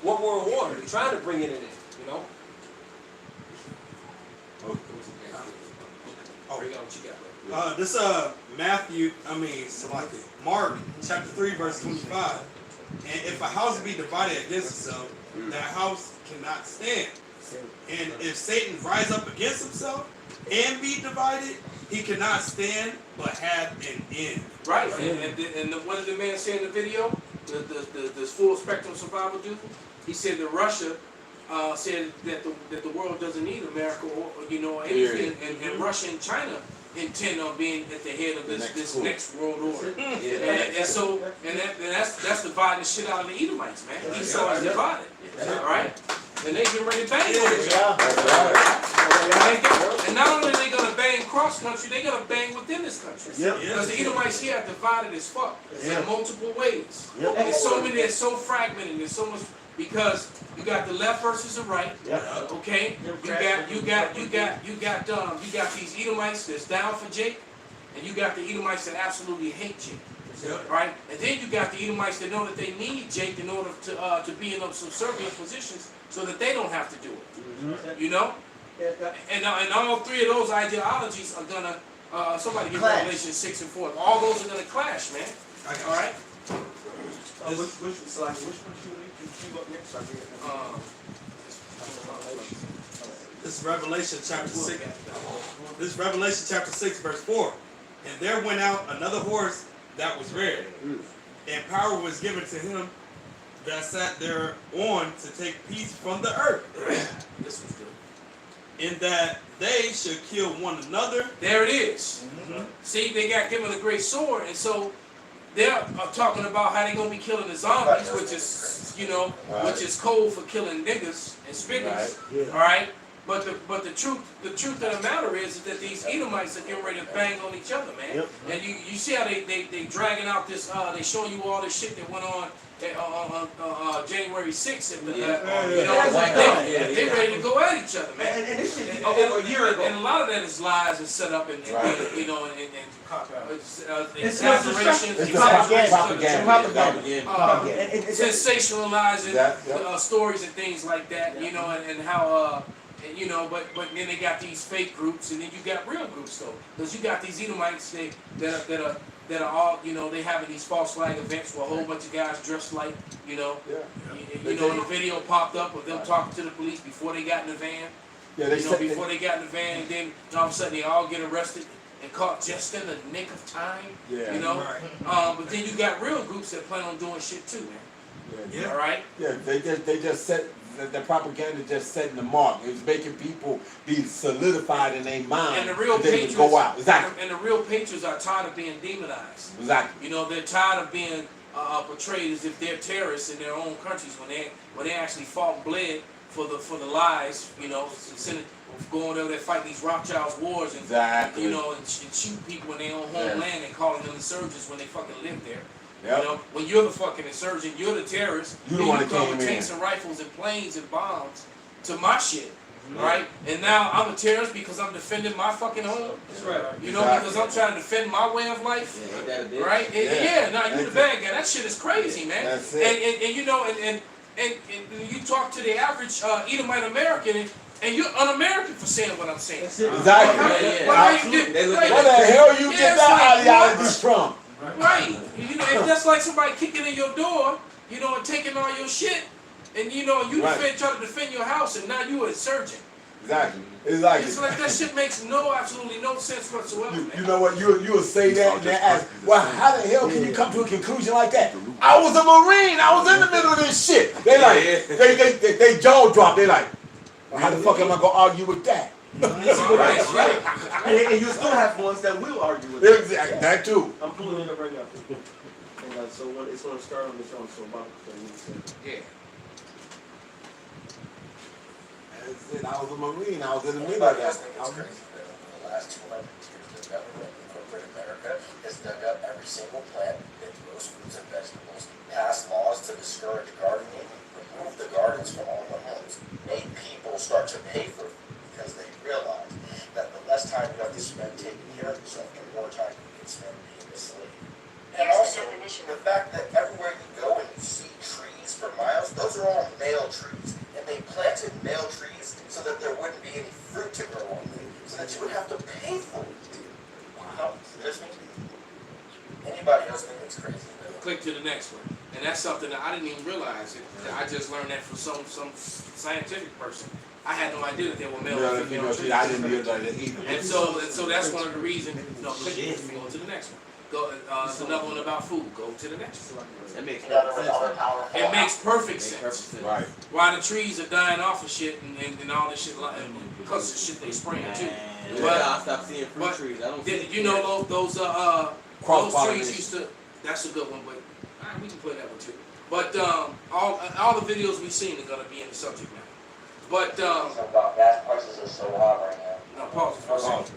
one more water. They're trying to bring it in. You know. This Mark chapter 3 verse 25. And if a house be divided against itself, that house cannot stand. And if Satan rise up against himself and be divided, he cannot stand but have an end. Right. And what did the man say in the video? The full spectrum survival dude. He said that Russia said that the world doesn't need America or anything, and Russia and China intend on being at the head of this next world order. And so that's dividing the shit out of the Edomites, man. Esau is divided. All right. And they get ready to bang on each other. And not only are they gonna bang cross country, they gonna bang within this country. Because the Edomites here are divided as fuck in multiple ways. There's so many, they're so fragmented, there's so much, because you got the left versus the right. Okay? You got these Edomites that's down for Jake, and you got the Edomites that absolutely hate Jake. Yep. right? And then you got the Edomites that know that they need Jake in order to be in those subservient positions so that they don't have to do it. You know? And all three of those ideologies are gonna somebody give Clash. Revelation 6 and 4. All those are gonna clash, man. I got All right. Which one you up next? This is Revelation chapter 6. This is Revelation chapter 6, verse 4. And there went out another horse that was red, and power was given to him that sat there on to take peace from the earth, This was good. in that they should kill one another. There it is. See, they got given a great sword, and so they're talking about how they're gonna be killing the zombies, which is, you know, which is code for killing niggas and spiggers. All right. But the truth of the matter is that these Edomites are getting ready to bang on each other, man. Yep. And you see how they dragging out this, they showing you all this shit that went on January 6th. And, you know, they ready to go at each other, man. And this shit And- over a year ago. And a lot of that is lies and set up and you know, and exaggerations, It's Propaganda. sensationalizing stories and things like that, you know, and how you know, but then they got these fake groups, and then you got real groups though, because you got these Edomites that are all, you know, they having these false flag events where a whole bunch of guys dressed like, you know, you know, the video popped up of them talking to the police before they got in the van, Yeah, they you know, said before they got in the van, and then all of a sudden they all get arrested and caught just in the nick of time, Yeah. you know. Right. But then you got real groups that plan on doing shit too, man. Yeah. All right. Yeah, they just set the propaganda just setting the mark. It was making people be solidified in their mind. And the real that they patriots would go out. Exactly. and the real patriots are tired of being demonized. Exactly. You know, they're tired of being portrayed as if they're terrorists in their own countries when they actually fought and bled for the lies. You know, going over there fighting these Rothschilds wars and Exactly. you know and shoot people in their own homeland and calling them insurgents when they fucking live there. Yep. You know, when you're the fucking insurgent, you're the terrorist. You the then one you that come came with in. tanks and rifles and planes and bombs to my shit, right? And now I'm a terrorist because I'm defending my fucking home. That's right. You know, Exactly. because I'm trying to defend my way of life. Yeah, ain't that a bitch? Right? Yeah. Now you the That's bad guy. That shit is crazy, man. That's it. And you know, and you talk to the average Edomite American, and you're un-American for saying what I'm saying. Exactly. How you get- They look right, Where the hell you Yeah, get it's that like, ideology what? from? Right. You know, if that's like somebody kicking in your door, you know, and taking all your shit, and you know, you Right. try to defend your house, and now you a insurgent. Exactly. It's like It's like that shit makes absolutely no sense whatsoever, you man. know what? You'll say that and then ask, well, how the hell can you come to a conclusion like that? I was a Marine. I was in the middle of this shit. They like they jaw drop. They like, well, how the fuck am I gonna argue with that? Right. And you still have ones that will argue with it. Exactly. That too. I'm pulling it up right now. And so when it's going to start on the show, so about Yeah. That's it. I was a Marine. I was in the middle of Anybody that. else think it's crazy that in the last 200 years the government in corporate America has dug up every single plant that grows fruits and vegetables, passed laws to discourage gardening, removed the gardens from all the homes, made people start to pay for it because they realize that the less time you have to spend taking care of yourself, the more time you can spend being a slave. And also, the fact that everywhere you go and you see trees for miles, those are all male trees. And they planted male trees so that there wouldn't be any fruit to grow on them, so that you would have to pay for it. Wow, listening? Anybody else think it's crazy? Click to the next one. And that's something that I didn't even realize. I just learned that from some scientific person. I had no idea that there were male and female trees. I didn't realize that either. And so that's one of the reasons. No, click go to the next one. Go. It's another one about food. Go to the next one. That makes In other perfect words, sense. other powerful. It makes perfect Makes perfect sense. sense. Right. Why the trees are dying off of shit and all this shit because of the shit they spraying too. Man, But- I stopped seeing fruit but trees. I don't see You know those Cross trees used to. That's a good one, but we can play that one too. But all the videos we've seen are gonna be in the subject matter. But About gas prices are so high right now. now pause it for a second.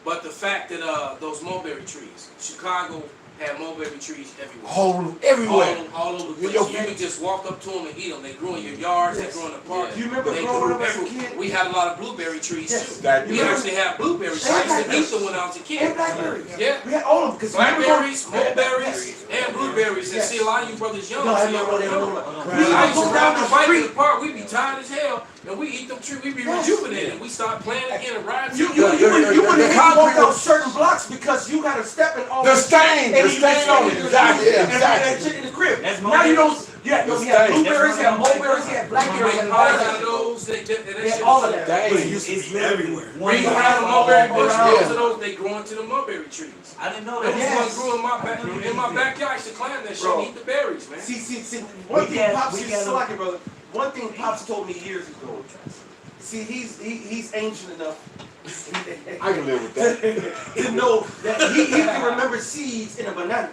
But the fact that those mulberry trees, Chicago had mulberry trees everywhere. Everywhere. All over the Your place. You could just walk up to them and eat them. They grew in your yards, they grew in the park. You remember They growing grew up as a everywhere. kid? We had a lot of blueberry trees Yes. too. That- We actually had blueberry trees. I used to eat them when I was a And kid. blackberries. Yeah. We had all of them. 'Cause Blackberries, remember- mulberries, and blueberries. And Yes. see, a lot of you brothers young. No, I see, know, y'all they remember. don't. When I used to go ride down the the bike in street. the park, we'd be tired as hell, and we eat them trees. We'd be Yes. rejuvenated. We start playing again and riding. You together. wouldn't walk down certain blocks because you got to step in all The this stain, and the you stain just on go it. to your Exactly, shoes and exactly. that shit in the crib. That's Now you don't. mulberries. Yeah, no, The we had stain. blueberries, we had mulberries, we had blackberries, and all Out that. of those, that Yeah, shit all was- of that. Dang. But it used to be everywhere. We used to have a mulberry bush. Yeah. Most of those, they grow into the mulberry trees. I didn't know Those that. Yes. ones grew in my backyard. I used to climb that shit Bro. and eat the berries, man. See, one We thing got- Pops we is got- slacking, brother. One thing Pops told me years ago. See, he's ancient enough. I can live with that. to know that he can remember seeds in a banana.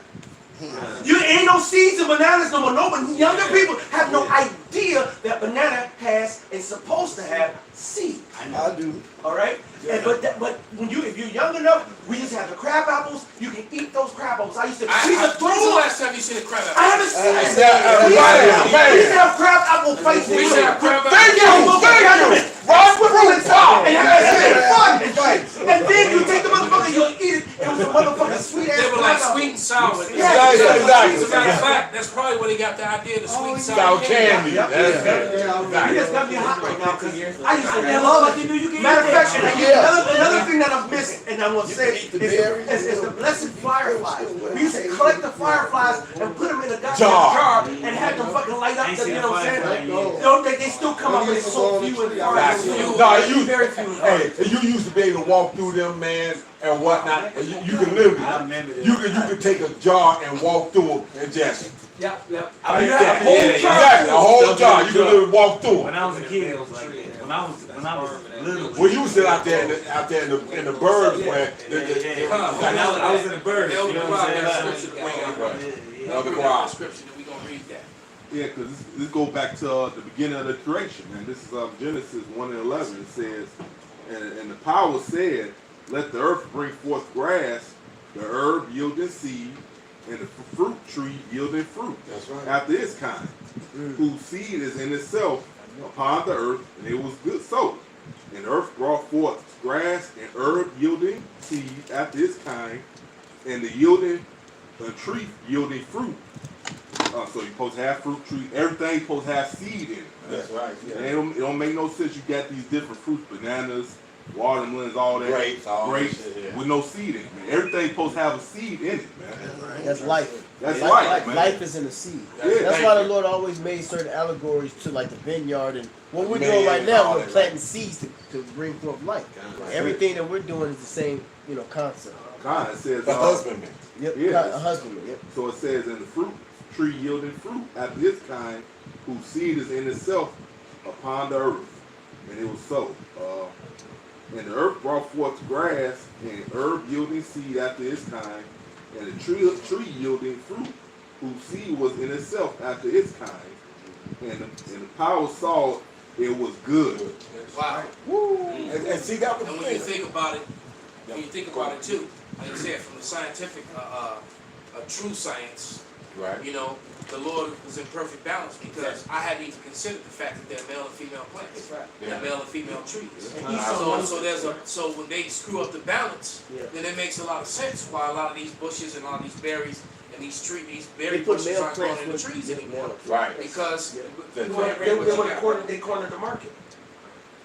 You ain't no seeds in bananas no more. No, but younger people have no idea that banana has and supposed to have seeds. I do. All right, and, but when if you're young enough, we used to have the crab apples. You can eat those crab apples. I used to. we used to throw When's the them. last time you seen a crab I apple? haven't seen it. man, We used to have crab apple fights. We used to have crab apple. Thank you. Ross with fruit top. And Yeah. fun. And then you take the motherfucker, you'll eat it. It was a motherfucking sweet ass They were like crab apple. sweet and sour. Yeah, exactly. As a matter of fact, that's probably where they got the idea of the sweet and Sour sour candy. Yep. That's You just got me hot right now because I used to That love motherfucker knew you can Matter of eat fact, that. another thing that I've missed, and I'm gonna say is the blessed fireflies. We used to collect the fireflies and put them in a goddamn jar and have them fucking light up. I ain't You seen know a what I'm saying? firefly in years. You know, they still come up, but it's so few and far. No, you Very few. Hey, you used to be able to walk through them, man, and whatnot. And you can literally, I remember that. you could take a jar and walk through them and just Yeah. like You that. have a whole jar. Exactly, a whole jar. You can literally walk through When them. I was a kid, it was like that. When I was little. Well, you was still out there in the burbs where I was in the birds. Elder You know what Rob I'm got a saying? scripture to bring up. Elder Bring Rob. up the scripture that we gonna read that. Yeah, because this go back to the beginning of the creation, man. This is Genesis 1:11. It says, and the power said, let the earth bring forth grass, the herb yielding seed, and the fruit tree yielding fruit That's right. after its kind, whose seed is in itself upon the earth, and it was good so. And the earth brought forth grass and herb yielding seed after its kind, and the tree yielding fruit. So you're supposed to have fruit tree, everything supposed to have seed in it. That's right. And it don't make no sense. You got these different fruits, bananas, watermelons, all that. Grapes, all that grapes shit, yeah. with no seed in it, man. Everything's supposed to have a seed in it, man. That's life. That's life, Life, man. life is in the seed. Yeah, That's thank why the you. Lord always made certain allegories to like the vineyard and what we're Man, doing right all now. We're that, planting seeds to bring forth life. Right. Everything that we're doing is the same, concept. God, it says, The husbandman. Yep, Yeah. a husbandman. Yep. So it says, in the fruit tree yielding fruit after its kind, whose seed is in itself upon the earth. And it was so. And the earth brought forth grass and herb yielding seed after its kind, and the tree yielding fruit, whose seed was in itself after its kind. And the power saw it was good. Wow. And see, that was And the when you thing. think about it, too, like I said, from the scientific, true science, Right. the Lord was in perfect balance because I hadn't even considered the fact that they're male and female plants. Yeah. They're male and female trees. Yeah. So when they screw up the balance, Yeah. then it makes a lot of sense why a lot of these bushes and all these berries and these berry They put bushes male aren't growing in the plants trees with anymore. male. Right. Because That's you right. ain't They ready what you got. cornered the market.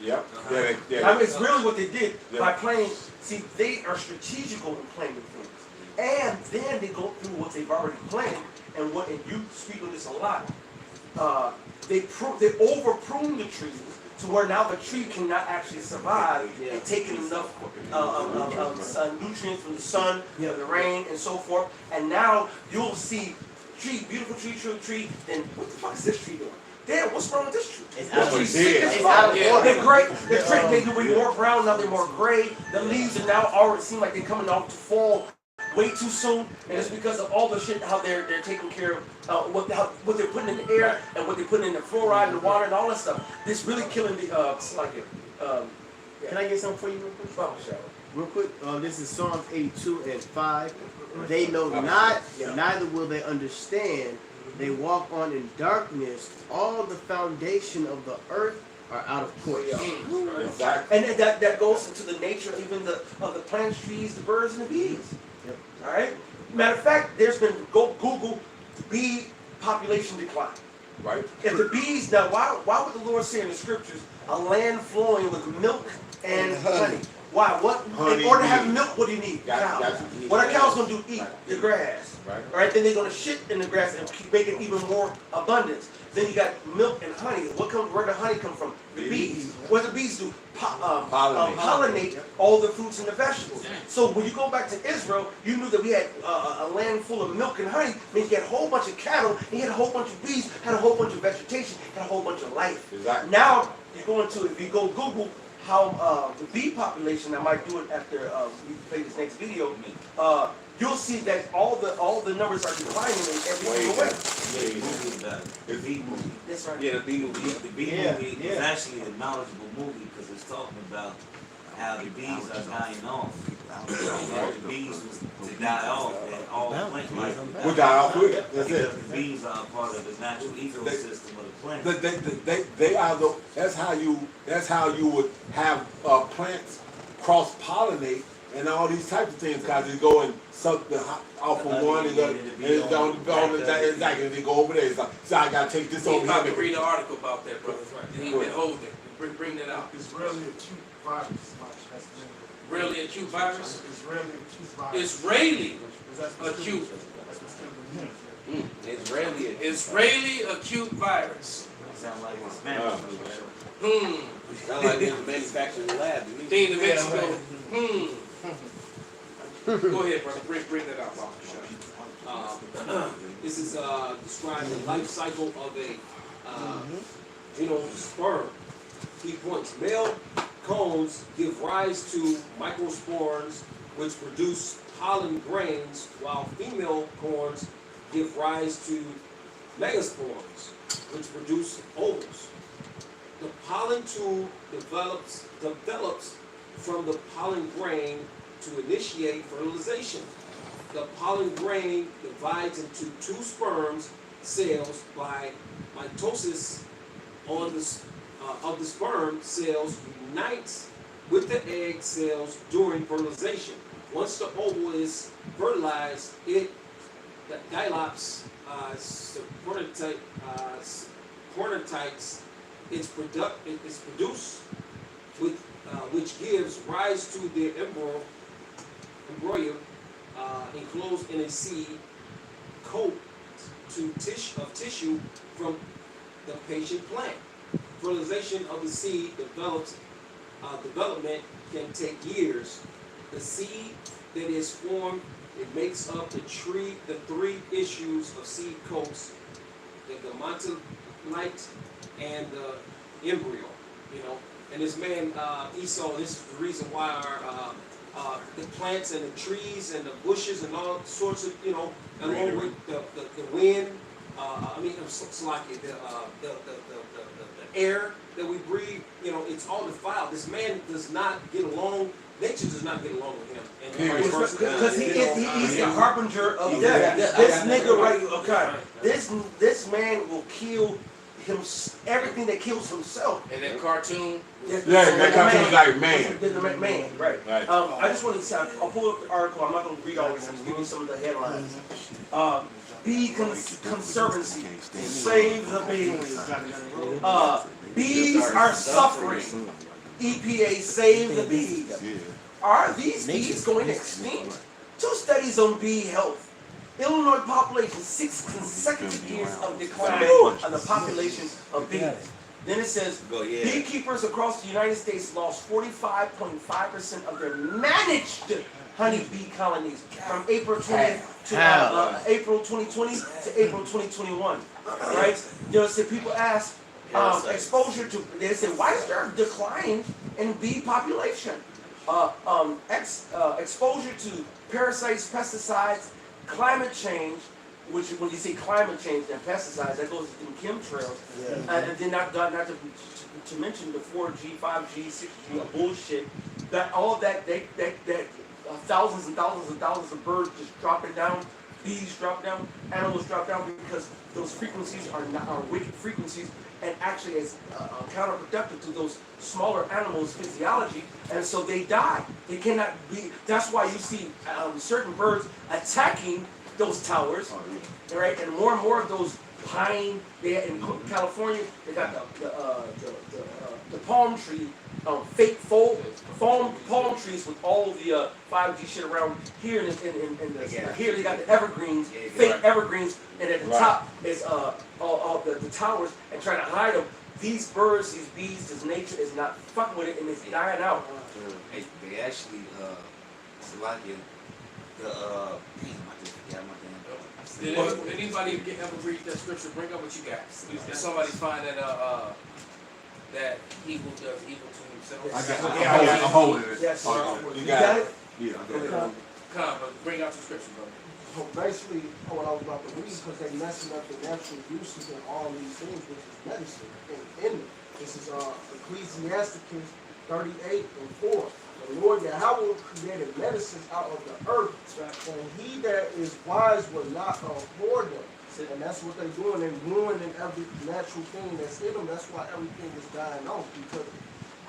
Yep. Uh-huh. Yeah. I mean, it's really what they did Yeah. by playing. See, they are strategical in playing things, and then they go through what they've already planned. And you speak of this a lot. They over prune the trees to where now the tree cannot actually survive and take in enough nutrients from the sun, the rain, and so forth. And now you'll see beautiful tree. Then what the fuck is this tree doing? Damn, what's wrong with this tree? It's This out of tree's order. sick as It's fuck. out of order. They're great. They were more brown, now they're more gray. The leaves are now already seem like they're coming off to fall way too soon, and it's because of all the shit how they're taking care of what they're putting in the air and what they're putting in the fluoride and the water and all that stuff. This really killing the Can I get something for you real quick? real quick, this is Psalms 82 and 5. They know not, neither will they understand. They walk on in darkness. All the foundation of the earth are out of course. Exactly. And that goes into the nature even of the plants, trees, the birds, and the bees. Yep. All right. Matter of fact, there's been Google bee population decline. Right. If the bees now, why would the Lord say in the scriptures a land flowing with milk and honey? Why? What? Honey In order to have bee. milk, what do you need? Got Cows. you. What are cows gonna do? Eat the grass. Right. All right. Then they're gonna shit in the grass and keep making even more abundance. Then you got milk and honey. Where the honey come from? The bees. What do the bees do? Pollinate all the fruits and the vegetables. So when you go back to Israel, you knew that we had a land full of milk and honey. Means you had a whole bunch of cattle, and you had a whole bunch of bees, had a whole bunch of vegetation, had a whole bunch of life. Exactly. Now you go into, if you go Google how the bee population, I might do it after we play this next video. You'll see that all the numbers are declining in every single way. Yeah, the movie about it. The bee movie. That's right. Yeah, the bee movie. The bee Yeah, movie is actually a knowledgeable movie because it's talking about how the bees are dying off. And the bees was to die off and all plant life. We die off with it. That's Because it. the bees are part of the natural ecosystem of the plant. They are the. That's how you would have plants cross pollinate and all these types of things, because you go and suck the off of one and it's on the exactly. They go over there. It's like, so I gotta take this He over about to here. read an article about that, brother. And he been holding it. Bring that out. Israeli acute virus. That's the name of it. Israeli acute virus. Israeli acute virus. Israeli That's what acute. That's what Stephen means. Israeli acute virus. Sound like a Spanish movie. Sound like in the manufacturing lab. Thing to Mexico. Go ahead, brother. Bring that out, Baba. This is describing the life cycle of a sperm. Key points. Male cones give rise to microspores which produce pollen grains, while female cones give rise to megaspores which produce ovules. The pollen tube develops from the pollen grain to initiate fertilization. The pollen grain divides into two sperm cells by mitosis of the sperm cells unites with the egg cells during fertilization. Once the ovule is fertilized, it dilates, it's produced, which gives rise to the embryo enclosed in a seed coat of tissue from the patient plant. Fertilization of the seed development can take years. The seed that is formed, it makes up the three issues of seed coats: the gametolite and the embryo. And this man Esau, this is the reason why our the plants and the trees and the bushes and all sorts of, along with the wind, the air that we breathe, it's all defiled. This man does not get along. Nature does not get along with him. And because he's the harbinger of death. This nigga right here, okay. This man will kill everything that kills himself. And that cartoon. That cartoon is like man. Man, right. Right. I just wanted to say, I'll pull up the article. I'm not going to read all of them. I'm just give you some of the headlines. Bee Conservancy, save the bees. Bees are suffering. EPA, save the bees. Are these bees going extinct? 2 studies on bee health. Illinois population, 6 consecutive years of decline on the population of bees. Then it says, beekeepers across the United States lost 45.5% of their managed honeybee colonies from April 20 to April 2020 to April 2021. Right? So people ask, exposure to, they say, why is there a decline in bee population? Exposure to parasites, pesticides, climate change, which when you say climate change and pesticides, that goes in chemtrails, and then not to mention the 4G, 5G, 6G bullshit that all that thousands and thousands and thousands of birds just dropping down, bees drop down, animals drop down because those frequencies are wicked frequencies and actually is counterproductive to those smaller animals' physiology, and so they die. They cannot be. That's why you see certain birds attacking those towers, right? And more of those pine. In California, they got the palm tree, fake palm trees with all of the 5G shit around. Here here they got the evergreens, fake evergreens, and at the top is all the towers, and trying to hide them. These birds, these bees, this nature is not fucking with it, and it's dying out. They actually, it's like damn, I just forgot my damn. Did anybody ever read that scripture? Bring up what you got. Did somebody find that that evil does evil to himself? I'm holding it. Yes. You got it? Yeah, I got it. Come, but bring out the scripture, brother. So basically, what I was about to read, because they messing up the natural uses of all these things, which is medicine. And this is Ecclesiasticus 38:4. The Lord Yahweh created medicines out of the earth, and he that is wise will not abhor them. And that's what they're doing. They're ruining every natural thing that's in them. That's why everything is dying off, because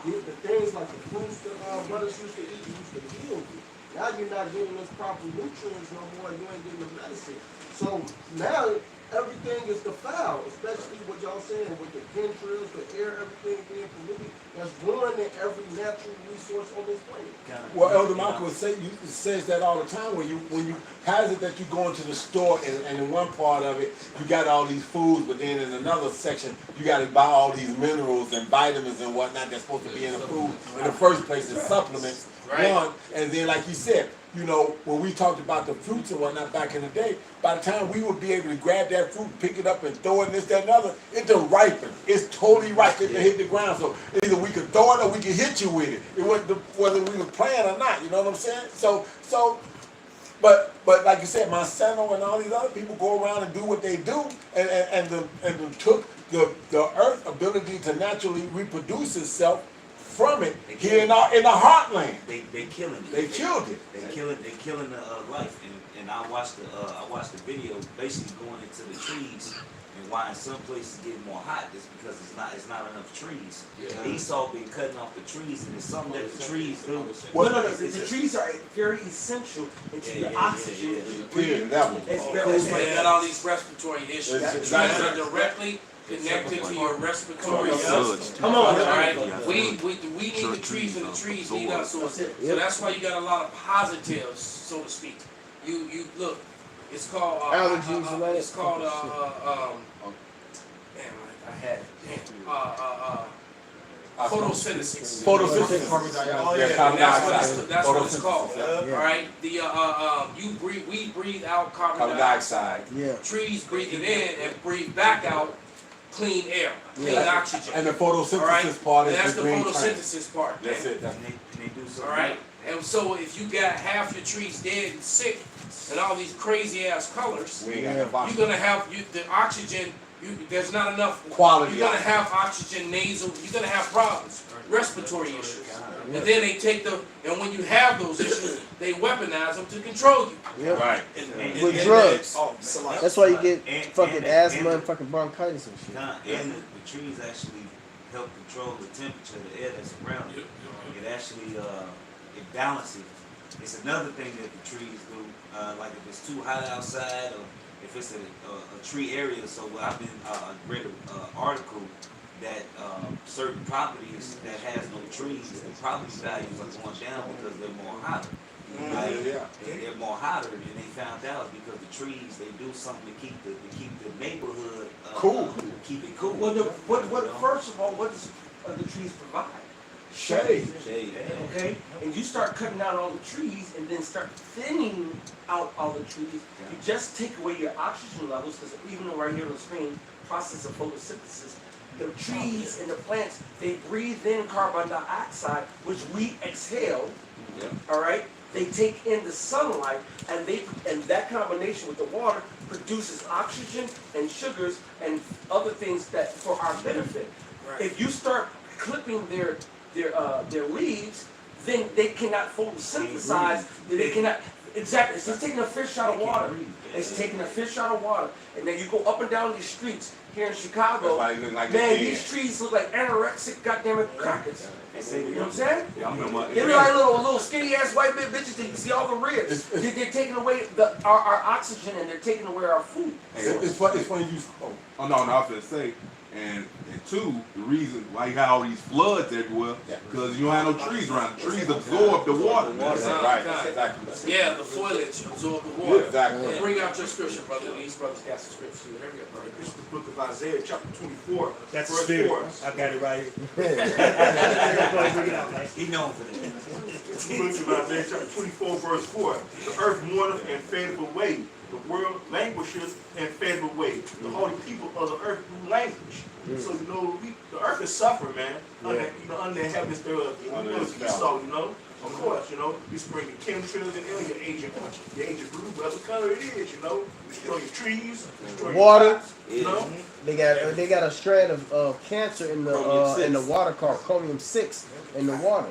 the things like the fruits that brothers used to eat used to heal you. Now you're not getting those proper nutrients no more, and you ain't getting the medicine. So now everything is defiled, especially what y'all saying with the chemtrails, the air, everything being polluted. That's ruining every natural resource on this planet. Well, Elder Malcolm says that all the time. When you how is it that you go into the store and in one part of it you got all these foods, but then in another section you got to buy all these minerals and vitamins and whatnot that's supposed to be in the food in the first place as supplements. Right. One, and then like you said, you know, when we talked about the fruits and whatnot back in the day, by the time we would be able to grab that fruit, pick it up and throw it in this, that, and other, it done ripened. It's totally ripe. It done hit the ground. So either we could throw it or we could hit you with it. It wasn't whether we were playing or not. You know what I'm saying? But like you said, Monsanto and all these other people go around and do what they do, and took the earth's ability to naturally reproduce itself from it here in the heartland. They killing it. They killed it. They killing the life. And I watched the video basically going into the trees and why in some places get more hot is because it's not enough trees. Yeah. Esau been cutting off the trees, and it's something that the trees do. The trees are very essential into the oxygen. That one. That's why you got all these respiratory issues. Trees are directly connected to your respiratory system. Come on, All right, we need the trees and the trees need us. So that's why you got a lot of positives, so to speak. You look. It's called allergies. It's called damn, I had it. Photosynthesis. Photosynthesis. That's what it's called. All right. We breathe out carbon dioxide. Yeah. Trees breathe it in and breathe back out clean air, clean oxygen. And the photosynthesis All right? part is And that's the green photosynthesis part. That's man. it. And they do something. All right. And so if you got half your trees dead and sick and all these crazy ass colors, We ain't got no you're box. gonna have the oxygen. There's not enough Quality You're gonna oxygen. have oxygen nasal. You're gonna have problems, respiratory issues. And then they take and when you have those issues, they weaponize them to control you. Yep. Right. With drugs. That's why you get And- fucking and- asthma and- and fucking bronchitis and shit. And the trees actually help control the temperature of the air that's around it. It actually it balances. It's another thing that the trees do. Like if it's too hot outside, or if it's a tree area. So I've been read an article that certain properties that has no trees, the property values are going down because they're more hotter. Like, they're more hotter, and they found out because the trees they do something to keep the neighborhood Cool. keep it cool. Well, first of all, what does the trees provide? Shade. Shade. Okay, and you start cutting out all the trees and then start thinning out all the trees, you just take away your oxygen levels, because even though right here on the screen, process of photosynthesis, the trees and the plants, they breathe in carbon dioxide, which we exhale, all right? They take in the sunlight, and that combination with the water produces oxygen and sugars and other things that for our benefit. Right. If you start clipping their leaves, then they cannot photosynthesize. They cannot. Exactly. It's just taking a fish out of water. It's taking a fish out of water. And then you go up and down these streets here in Chicago. That's why they look like Man, they these trees look like anorexic goddamn crackers. You know what I'm saying? Yeah, I remember. They look like little skinny ass white bitches that you see all the ribs. They're taking away our oxygen and they're taking away our food. It's funny you. Oh no, I was gonna say, and two, the reason why you got all these floods everywhere, because you don't have no trees around. The trees absorb the water. Right, exactly. Yeah, the foliage absorb the water. Exactly. Bring out your scripture, brother. These brothers got some scripture. Here we go, brother. This is the book of Isaiah, chapter 24, That's the verse spirit. 4. I got it right here. He known for that. The book of Isaiah, chapter 24, verse 4. The earth mourneth and fadeth away. The world languisheth and fadeth away. The holy people of the earth do languish. So, you know, the earth is suffering, man. Under the inhabitants thereof. You know, Esau, you know. Of course, you know, you spring your chemtrails in there, your agent blue, whatever color it is, you know. Destroy your trees, destroy Water. your crops, you know. They got a strand of cancer in the water called chromium 6 in the water.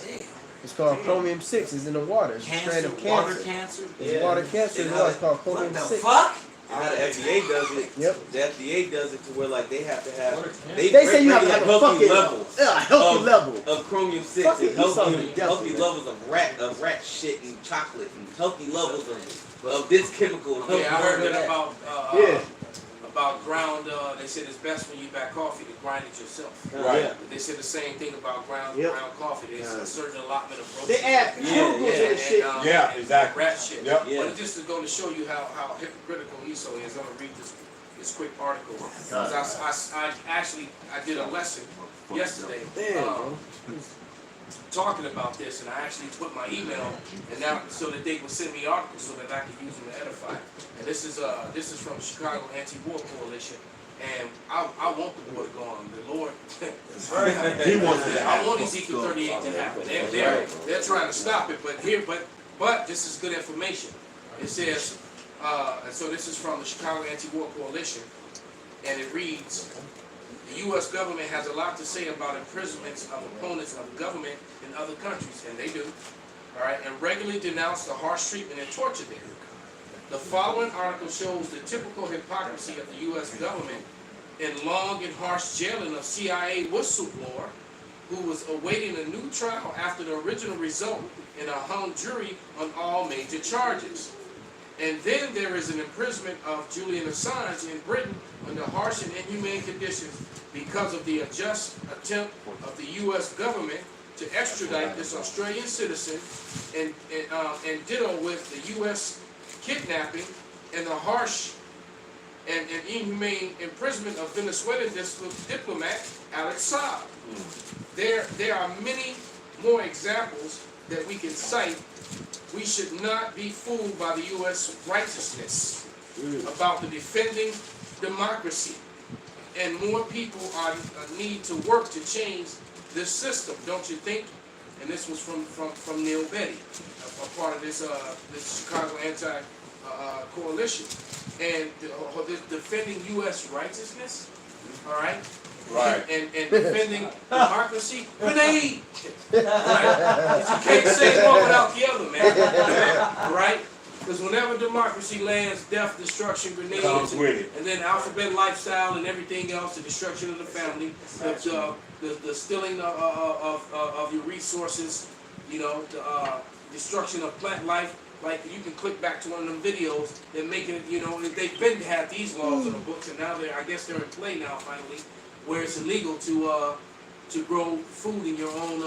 It's called chromium 6. It's in the water. It's a strand of Water cancer. cancer. It's water cancer in the water. It's called chromium What the 6. fuck? How the FDA does it. Yep. The FDA does it to where like they have to have. They say you have to have a healthy fucking levels. healthy level Of chromium 6 Fucking and eat something healthy definitely. levels of rat shit and chocolate and healthy levels of this chemical. And Yeah, I heard that Yeah. about ground. They said it's best when you back coffee to grind it yourself. Right. They said the same thing about ground Yep. coffee. There's a certain allotment of protein. They add chemicals in the shit. Yeah, exactly. Rat shit. Yep. Yeah. But it just is going to show you how hypocritical Esau is. I'm going to read this quick article. Because I did a lesson yesterday talking about this, and I actually put my email and now so that they would send me articles so that I could use them to edify. And this is from Chicago Anti-War Coalition. And I want the war to go on. The Lord, He wants it. I want Ezekiel 38 to happen. They're trying to stop it, but this is good information. It says, and so this is from the Chicago Anti-War Coalition, and it reads, the U.S. government has a lot to say about imprisonments of opponents of government in other countries, and they do, all right, and regularly denounce the harsh treatment and torture there. The following article shows the typical hypocrisy of the U.S. government in long and harsh jailing of CIA whistleblower who was awaiting a new trial after the original result in a hung jury on all major charges. And then there is an imprisonment of Julian Assange in Britain under harsh and inhumane conditions because of the unjust attempt of the U.S. government to extradite this Australian citizen, and ditto with the U.S. kidnapping and the harsh and inhumane imprisonment of Venezuelan diplomat Alex Saab. There are many more examples that we can cite. We should not be fooled by the U.S. righteousness about the defending democracy. And more people need to work to change this system, don't you think? And this was from Neil Betty, a part of this Chicago Anti-Coalition. And defending U.S. righteousness, all right? Right. And defending democracy, grenade. Right? You can't say one without the other, man. Right? Because whenever democracy lands, death, destruction, grenades, and then alphabet lifestyle and everything else, the destruction of the family, the stealing of your resources, you know, the destruction of plant life. Like you can click back to one of them videos that make it, you know, they've been to have these laws in the books, and now I guess they're in play now finally, where it's illegal to grow food in your own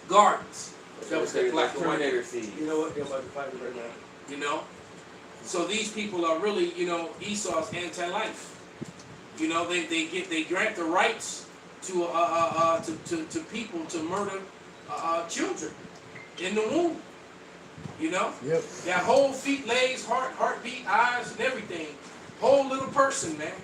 gardens. That was that black and white seed. You know what? They're about to fight it right now. You know, so these people are really, you know, Esau's anti-life. You know, they grant the rights to people to murder children in the womb. You know, their whole feet, legs, heartbeat, eyes, and everything. Whole little person, man.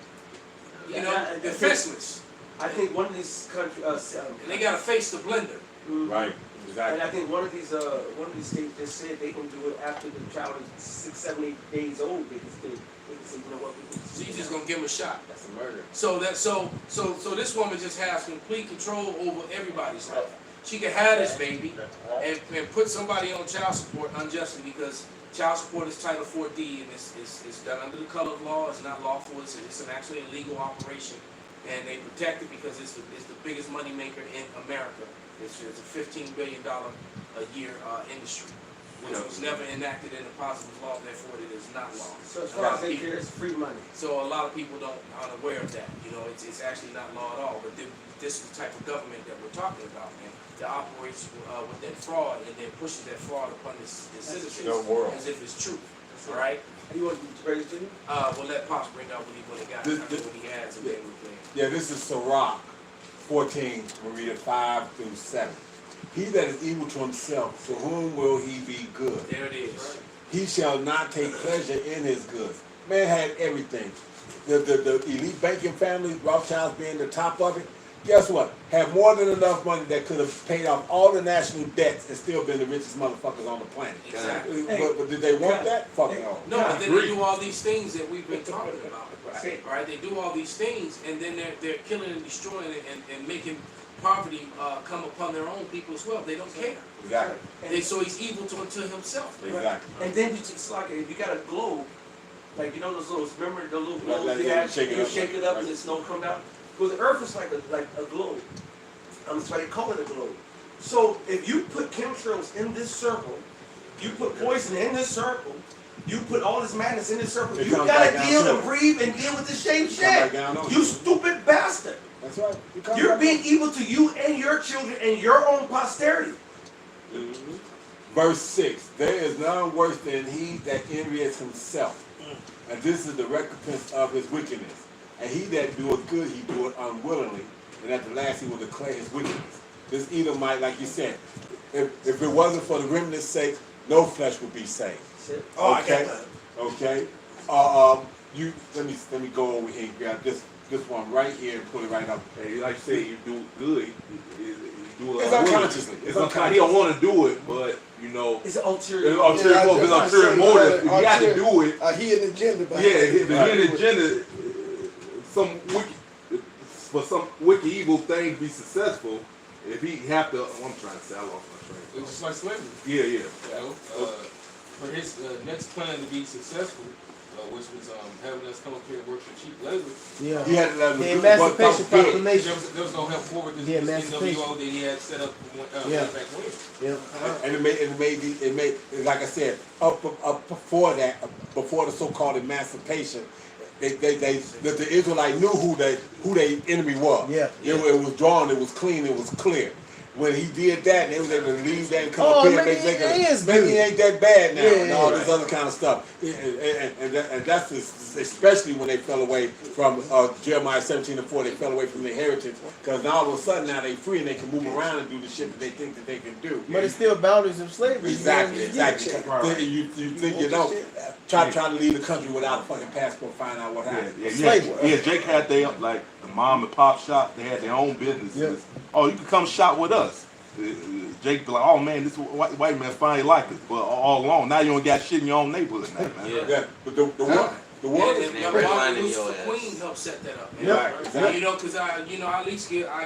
You know, defenseless. I think one of these countries, And they gotta face the blender. Right. and I think one of these states just said they can do it after the child is 6, 7, 8 days old. They can say, you know what? So you just gonna give them a shot. That's a murder. So this woman just has complete control over everybody's life. she could have this baby and put somebody on child support unjustly because child support is Title 4D and it's done under the color of law. It's not lawful. It's an actually a legal operation, and they protect it because it's the biggest money maker in America. It's a $15 billion a year industry, which was never enacted in a positive law. Therefore, it is not law. So as A far lot as of they people- care, it's free money. So a lot of people aren't aware of that. You know, it's actually not law at all. But this is the type of government that we're talking about, man. That operates with that fraud and then pushes that fraud upon its citizens as if it's true. All right. You want to praise to you? We'll let Pops bring up what he got, what he has, and then we can. Yeah, this is Sirach 14, we'll read it 5 through 7. He that is evil to himself, to whom will he be good? There it is. He shall not take pleasure in his goods. Man had everything. The elite banking family, Rothschilds being the top of it, guess what? Had more than enough money that could have paid off all the national debts and still been the richest motherfuckers on the planet. Exactly. But did they want that? Fuck no. No, but then they do all these things that we've been talking about. Right? They do all these things, and then they're killing and destroying it and making poverty come upon their own people as well. They don't care. Exactly. So he's evil to himself. Exactly. And then it's like if you got a globe, like you know those little, remember the little globes Like they that, had? shake it You up. shake it up and the snow come down. Well, the Earth is like a globe. That's why they call it a globe. So if you put chemtrails in this circle, you put poison in this circle, you put all this madness in this circle, It you comes gotta back down deal to and it. breathe and deal with the same Come back shit. down on You it. stupid bastard. That's right. It comes You're back being evil to you and your children and your own posterity. Verse 6, there is none worse than he that envieth himself, and this is the recompense of his wickedness. And he that doeth good, he doeth unwillingly, and at the last he will declare his wickedness. This Edomite, like you said, if it wasn't for the remnant's sake, no flesh would be saved. Oh, I Okay? got that. Okay? You let me go over here and grab this one right here and put it right up. Hey, like you say, you do good. You do it It's unconsciously. It's unconscious. He don't want to do it, but you know. It's an ulterior. It's ulterior motive. It's ulterior motive. If he had to do it. A hidden agenda. The hidden agenda. For some wicked evil thing to be successful, if he have to, I'm trying to say, I lost my train. It was just like slavery. Yeah. You know, for his next plan to be successful, which was having us come up here and work for cheap labor. Yeah. He had to let him The do Emancipation what felt good. Proclamation. There was no help forward this The Emancipation. NWO that he had set up Yeah. way back when. Yeah. And it made like I said, up before that, before the so-called emancipation, the Israelite knew who their enemy was. Yeah. It was drawn, it was clean, it was clear. When he did that, they was able to leave that and come Oh, up here and maybe make it is maybe good. he ain't that bad now, Yeah, and all yeah, this other kind of stuff. And that's especially when they fell away from Jeremiah 17:4, they fell away from their heritage, because now all of a sudden now they free and they can move around and do the shit that they think that they can do. But it's still boundaries of slavery. Exactly, You know, exactly. You think you know, try to leave the country without a fucking passport, find out what happened. Yeah, Jake had their, like, the mom and pop shop, they had their own businesses. Oh, you can come shop with us. Jake be like, oh man, this white man finally like us. But all along, now you don't got shit in your own neighborhood now, man. Yeah, but the word And They're Martin finding Luther your ass. Queen helped set that up, man. Yeah, right, exactly. You know, because I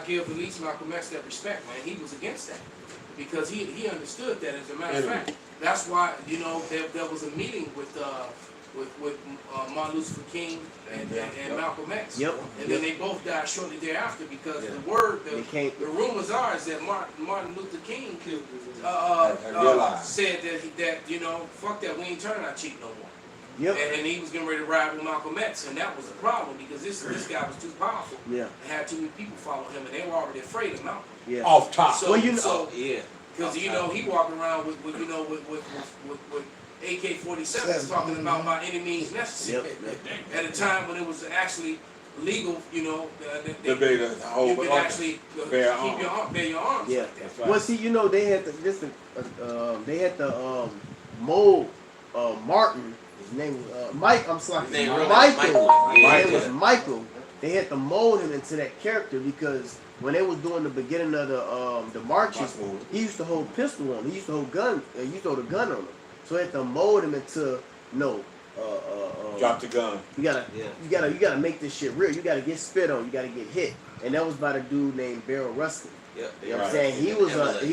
give at least Malcolm X that respect, man. He was against that because he understood that. As a matter of fact, that's why there was a meeting with Martin Luther King and Malcolm X. Yep. And then they both died shortly thereafter because the rumors are is that Martin Luther King said that fuck that, we ain't turning our cheek no more. Yep. And he was getting ready to ride with Malcolm X, and that was a problem because this guy was too powerful. Yeah. And had too many people follow him, and they were already afraid of Malcolm. Yeah. Off top. So, Yeah. because he walking around with AK-47s talking about by any means necessary. At a time when it was actually legal, you can actually bear your arms. Yeah. Like that. right. Well, see, they had the mold Martin. His name was Mike. I'm sorry, His name really Michael. Michael. His name was Michael. They had to mold him into that character because when they was doing the beginning of the marches, he used to hold pistol on him. He used to hold gun. He used to hold a gun on him. So they had to mold him into Drop the gun. You gotta make this shit real. You gotta get spit on. You gotta get hit. And that was by the dude named Beryl Ruskin. Yep. You know what I'm saying? He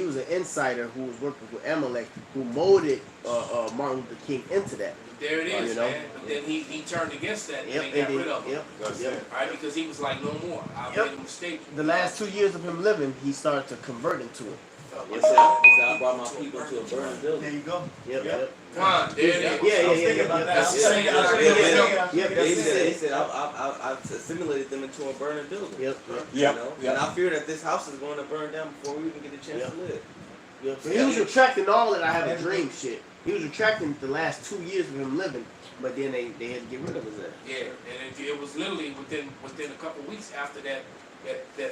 was an insider who was working with Amalek, who molded Martin Luther King into that. There it is, you know? man. But then he turned against that and Yep, they got and rid of him. yep, That's yep. it. Right? Because he was like, no more. I Yep. made a mistake. The last 2 years of him living, he started to convert into it. Yes, sir. I brought my people to a burning building. There you go. Yep, yep. Come on, there it is. Yeah. That's the same. He said, I've assimilated them into a burning building. Yep. You know? And I fear that this house is going to burn down before we even get a chance to live. Yep. So he was retracting all that I have a dream shit. He was retracting the last 2 years of him living, but then they had to get rid of his ass. Yeah, and it was literally within a couple of weeks after that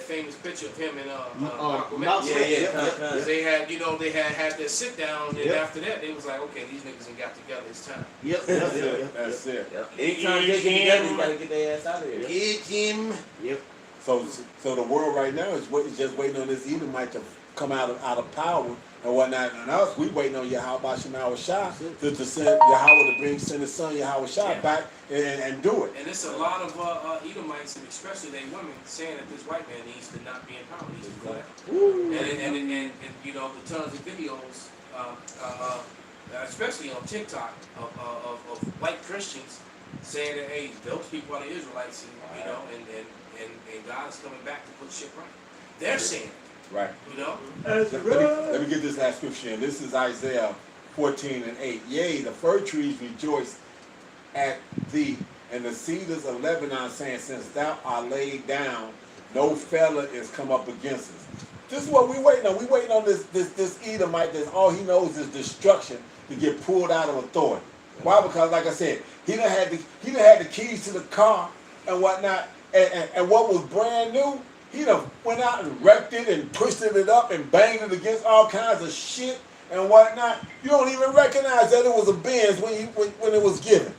famous picture of him and Malcolm X. Yeah. They had, they had their sit down, and Yep. after that, they was like, okay, these niggas ain't got together. It's time. Yep. That's it. Anytime they get together, you gotta get their ass out of here. Get him. Yep. So the world right now is just waiting on this Edomite to come out of power and whatnot. And us, we waiting on Yahweh Shema Shah to send Yahweh to send his son Yahweh Shah back and do it. And it's a lot of Edomites, and especially they women, saying that this white man needs to not be in power. He needs to go down. And the tons of videos, especially on TikTok, of white Christians saying that, hey, those people are the Israelites, and God is coming back to put shit right. They're saying it. Right. Let me get this last scripture in. This is Isaiah 14:8. Yea, the fir trees rejoice at thee, and the cedars of Lebanon, saying, since thou art laid down, no fellow is come up against us. This is what we waiting on. We waiting on this Edomite that all he knows is destruction to get pulled out of authority. Why? Because like I said, he done had the keys to the car and whatnot, and what was brand new, he done went out and wrecked it and twisted it up and banged it against all kinds of shit and whatnot. You don't even recognize that it was a Benz when it was given.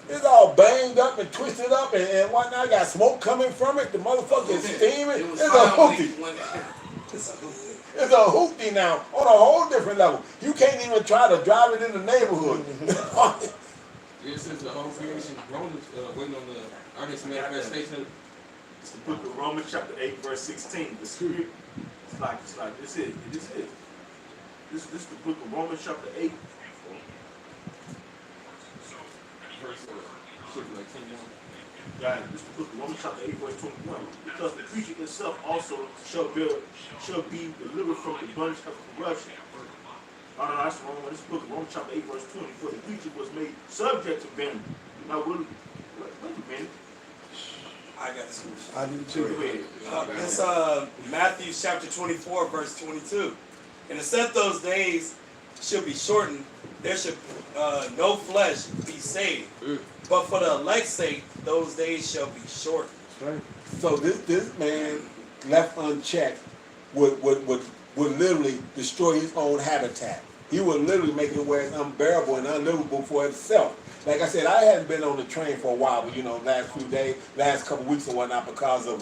It's all banged up and twisted up and whatnot. Got smoke coming from it. The motherfucker is steaming. It's a hoopty. It's a hoopty now on a whole different level. You can't even try to drive it in the neighborhood. Yeah, since the whole creation grown, waiting on the artist manifestation. It's the book of Romans chapter 8, verse 16. The spirit, it's like this is it. This is the book of Romans chapter 8. Right. This is the book of Romans chapter 8, verse 21. Because the creature itself also shall be delivered from the bondage of corruption. No, that's the wrong one. This is the book of Romans chapter 8, verse 20. For the creature was made subject to vanity. Now, wait a minute. I got this. I do too. It's Matthew chapter 24, verse 22. And it said those days should be shortened. There should no flesh be saved. But for the elect's sake, those days shall be shortened. Right. So this man left unchecked would literally destroy his own habitat. He would literally make it where it's unbearable and unlivable for himself. Like I said, I hadn't been on the train for a while, but last couple weeks and whatnot, because of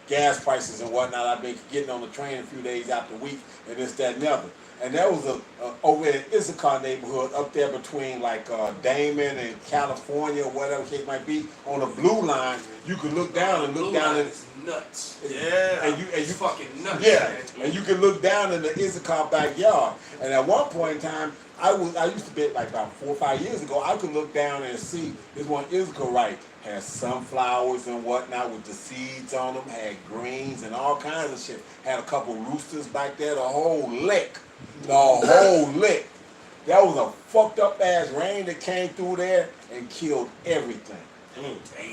gas prices and whatnot, I've been getting on the train a few days after week, and this, that, and the other. And that was over in Issachar neighborhood, up there between like Damon and California, whatever the case might be, on the blue line. You could look down and look down and nuts. Yeah, and you fucking nuts. Yeah, man. and you can look down in the Issachar backyard. And at one point in time, I used to be like about 4 or 5 years ago. I could look down and see this one Issacharite had sunflowers and whatnot with the seeds on them, had greens and all kinds of shit. Had a couple roosters back there, the whole lick. The whole lick. That was a fucked up ass rain that came through there and killed everything.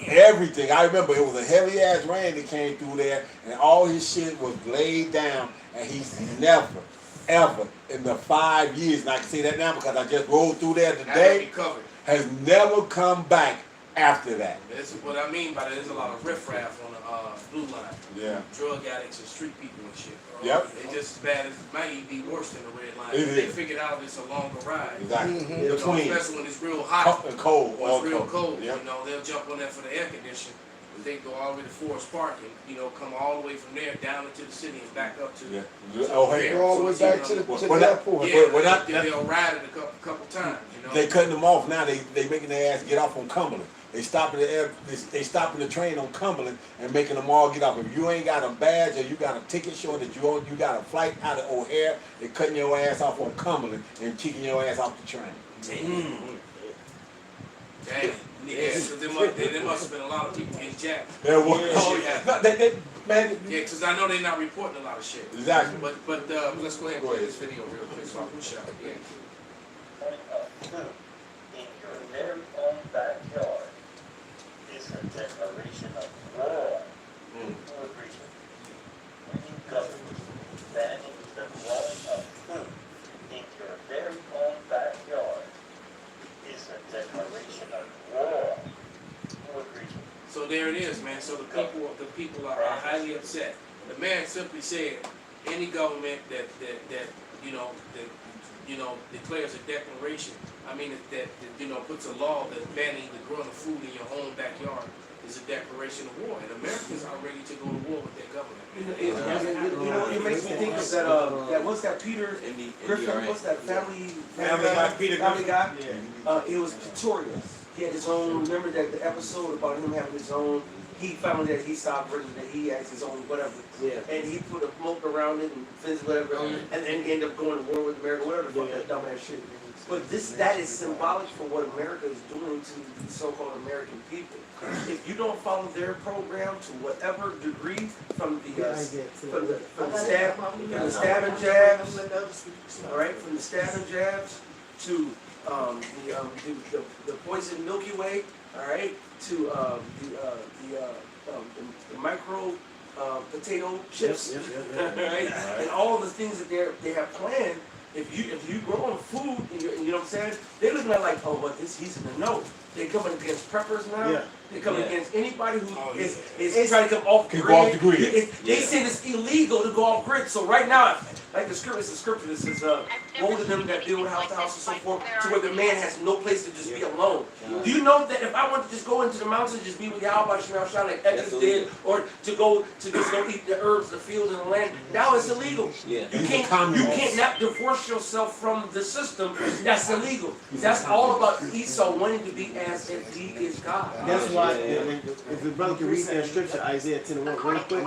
Everything. I remember it was a heavy ass rain that came through there and all his shit was laid down, and he's never, ever in the 5 years, and I can say that now because I just rolled through there today, has never come back after that. That's what I mean by that. There's a lot of riffraff on the blue line. Yeah. Drug addicts and street people and shit. Yep. It's just as bad as, it might be worse than the red line. It They is. figured out it's a longer ride. Exactly. You know, Between. especially when it's real hot And cold. or All it's real cold. cold. Yep. You know, they'll jump on that for the air conditioning. But they go all the way to Forest Park and, come all the way from there down into the city and back up to Yeah. Oh, hey. Go all the way back to the Well, airport. Yeah, well, they'll ride it a couple times, They cutting them off now. They making their ass get off on Cumberland. They stopping they stopping the train on Cumberland and making them all get off. If you ain't got a badge or you got a ticket showing that you got a flight out of O'Hare, they cutting your ass off on Cumberland and kicking your ass off the train. Dang. Yeah, so there must have been a lot of people getting jacked. There was. Oh yeah. No, man. Yeah, because I know they're not reporting a lot of shit. Exactly. But let's go ahead and play this video real quick so I can shout it. Yeah. In your very own backyard is a declaration of war. Who agrees? When you govern, banning the growing of food in your very own backyard is a declaration of war. Who agrees? So there it is, man. So the people are highly upset. The man simply said, any government that declares a declaration, puts a law that banning the growing of food in your own backyard is a declaration of war. And Americans are ready to go to war with their government. You know what it makes me think is that what's that Peter Griffin? What's that Family Guy? It was Pretorius. He had his own. Remember that the episode about him having his own. He found that he stopped Britain, that he has his own whatever. Yeah. And he put a moat around it and fence whatever, and then he ended up going to war with America, whatever the fuck that dumbass shit. But that is symbolic for what America is doing to the so-called American people. If you don't follow their program to whatever degree, from the stab and jabs, all right, from the stab and jabs to the poison Milky Way, all right, to the micro potato chips, right, and all the things that they have planned. If you grow on food, and you know what I'm saying, they're looking at like, oh, but he's in the know. They're coming against preppers now. Yeah. They're coming against anybody who is trying to come off the grid. They say it's illegal to go off grid. So right now, like the scripture that says, woe to them that build house to house and so forth, to where the man has no place to just be alone. Do you know that if I want to just go into the mountains and just be with Yahweh Shemel like Exodus did, or to just go eat the herbs, the fields, and the land, now it's illegal. Yeah. You can't not divorce yourself from the system. That's illegal. That's all about Esau wanting to be as if he is God. That's why, if the brother can read that scripture, Isaiah 10:1, real quick.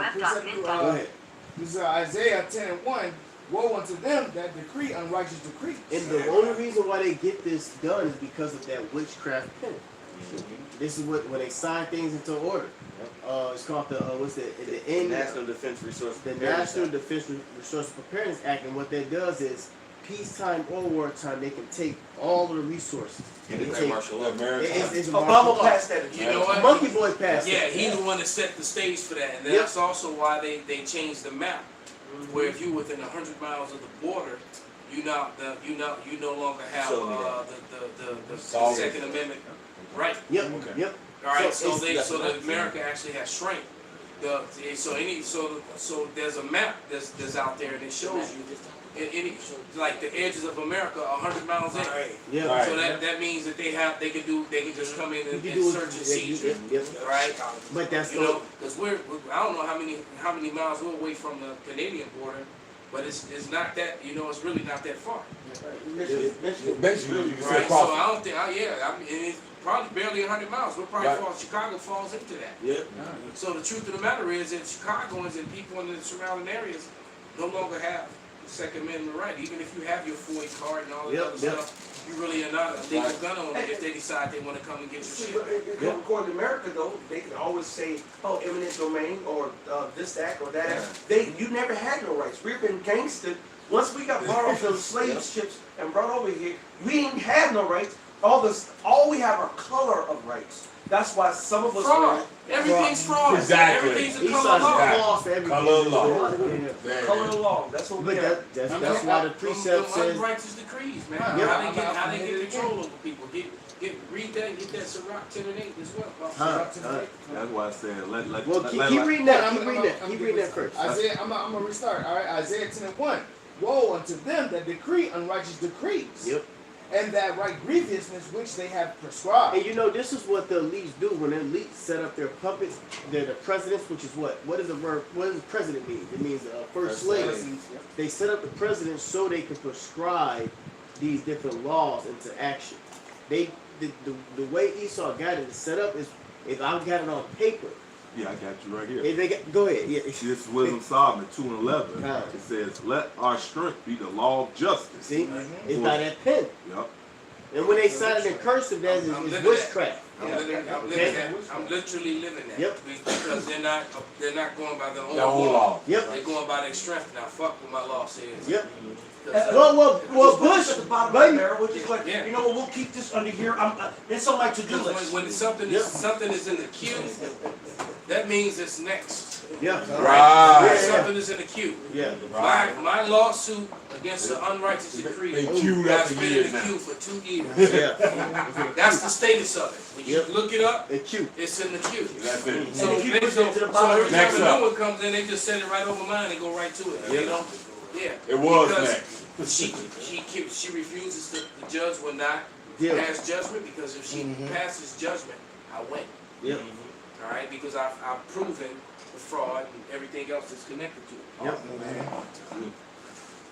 Go ahead. This is Isaiah 10:1. Woe unto them that decree unrighteous decrees. And the only reason why they get this done is because of that witchcraft pen. This is when they sign things into order. It's called the National Defense Resource National Defense Resource Preparedness Act, and what that does is peacetime or wartime, they can take all of the resources. Martial law. Obama passed that. You know what? Monkey Boy passed Yeah, that. he's the one that set the stage for that, and that's also why they changed the map. Where if you're within 100 miles of the border, you no longer have the Second Amendment right. Yep. All right. So the America actually has shrank. So there's a map that's out there that shows you like the edges of America 100 miles in. Yeah. Right. So that means that they can just come in and search and seize, right? But that's because I don't know how many miles we're away from the Canadian border, but it's not that it's really not that far. Basically, you can say Right. across. So I don't think it's probably barely 100 miles. We're probably Chicago falls into that. Yeah. So the truth of the matter is that Chicagoans and people in the surrounding areas no longer have the Second Amendment right. Even if you have your FOIA card and all that other stuff, you really are not a legal gun owner if they decide they want to come and get your shit. According to America, though, they can always say, "Oh, eminent domain," or this act or that. You never had no rights. We've been gangstered. Once we got brought off those slave ships and brought over here, we ain't have no rights. All we have are color of rights. That's why some of us fraud. Everything's fraud. Exactly. Everything's a color of law. Color of law. Color of law. That's what we have. That's why the precept says. Unrighteous decrees, man. How they get control over people. Read that and get that Sirach 10:8 as well. That's why I said Well, keep reading that. Keep reading that first. Isaiah, I'm gonna restart. All right, Isaiah 10:1. Woe unto them that decree unrighteous decrees. Yep. And that right grievousness which they have prescribed. And this is what the elites do when the elites set up their puppets. They're the presidents, which is what? What does the word? What does president mean? It means first slave. They set up the president so they can prescribe these different laws into action. The way Esau got it set up is if I got it on paper. Yeah, I got you right here. If they got, go ahead. Yeah. This is Wisdom Solomon 2:11. Huh. It says, "Let our strength be the law of justice." See, it's by that pen. Yep. And when they sign it in cursive, that is witchcraft. I'm literally living that. Yep. Because they're not going by their own Their own law. Yep. They're going by their strength. Now, fuck what my law says. Yep. Because, Well, Bush, at the bottom of the but barrel, which is like, Yeah. you know what, we'll keep this under here. It's on my to-do because list. when something is in the queue, that means it's next. yeah, Right. Yeah. Something is in the queue. yeah. My lawsuit against the unrighteous decree They queued up has for been years in the now. queue for 2 years. Yeah, That's the status of it. When you Yep. look it up, it's cute. it's in the queue. That's it. So, And they keep they, pushing it to the so bottom. every Next time a up. new one comes in, they just send it right over mine and go right to it. Yeah. You know? Yeah. It was Because next. she refuses to. The judge will not Yeah. pass judgment because if she passes judgment, I win. Yep. All right, because I've proven the fraud and everything else that's connected to it. Yep.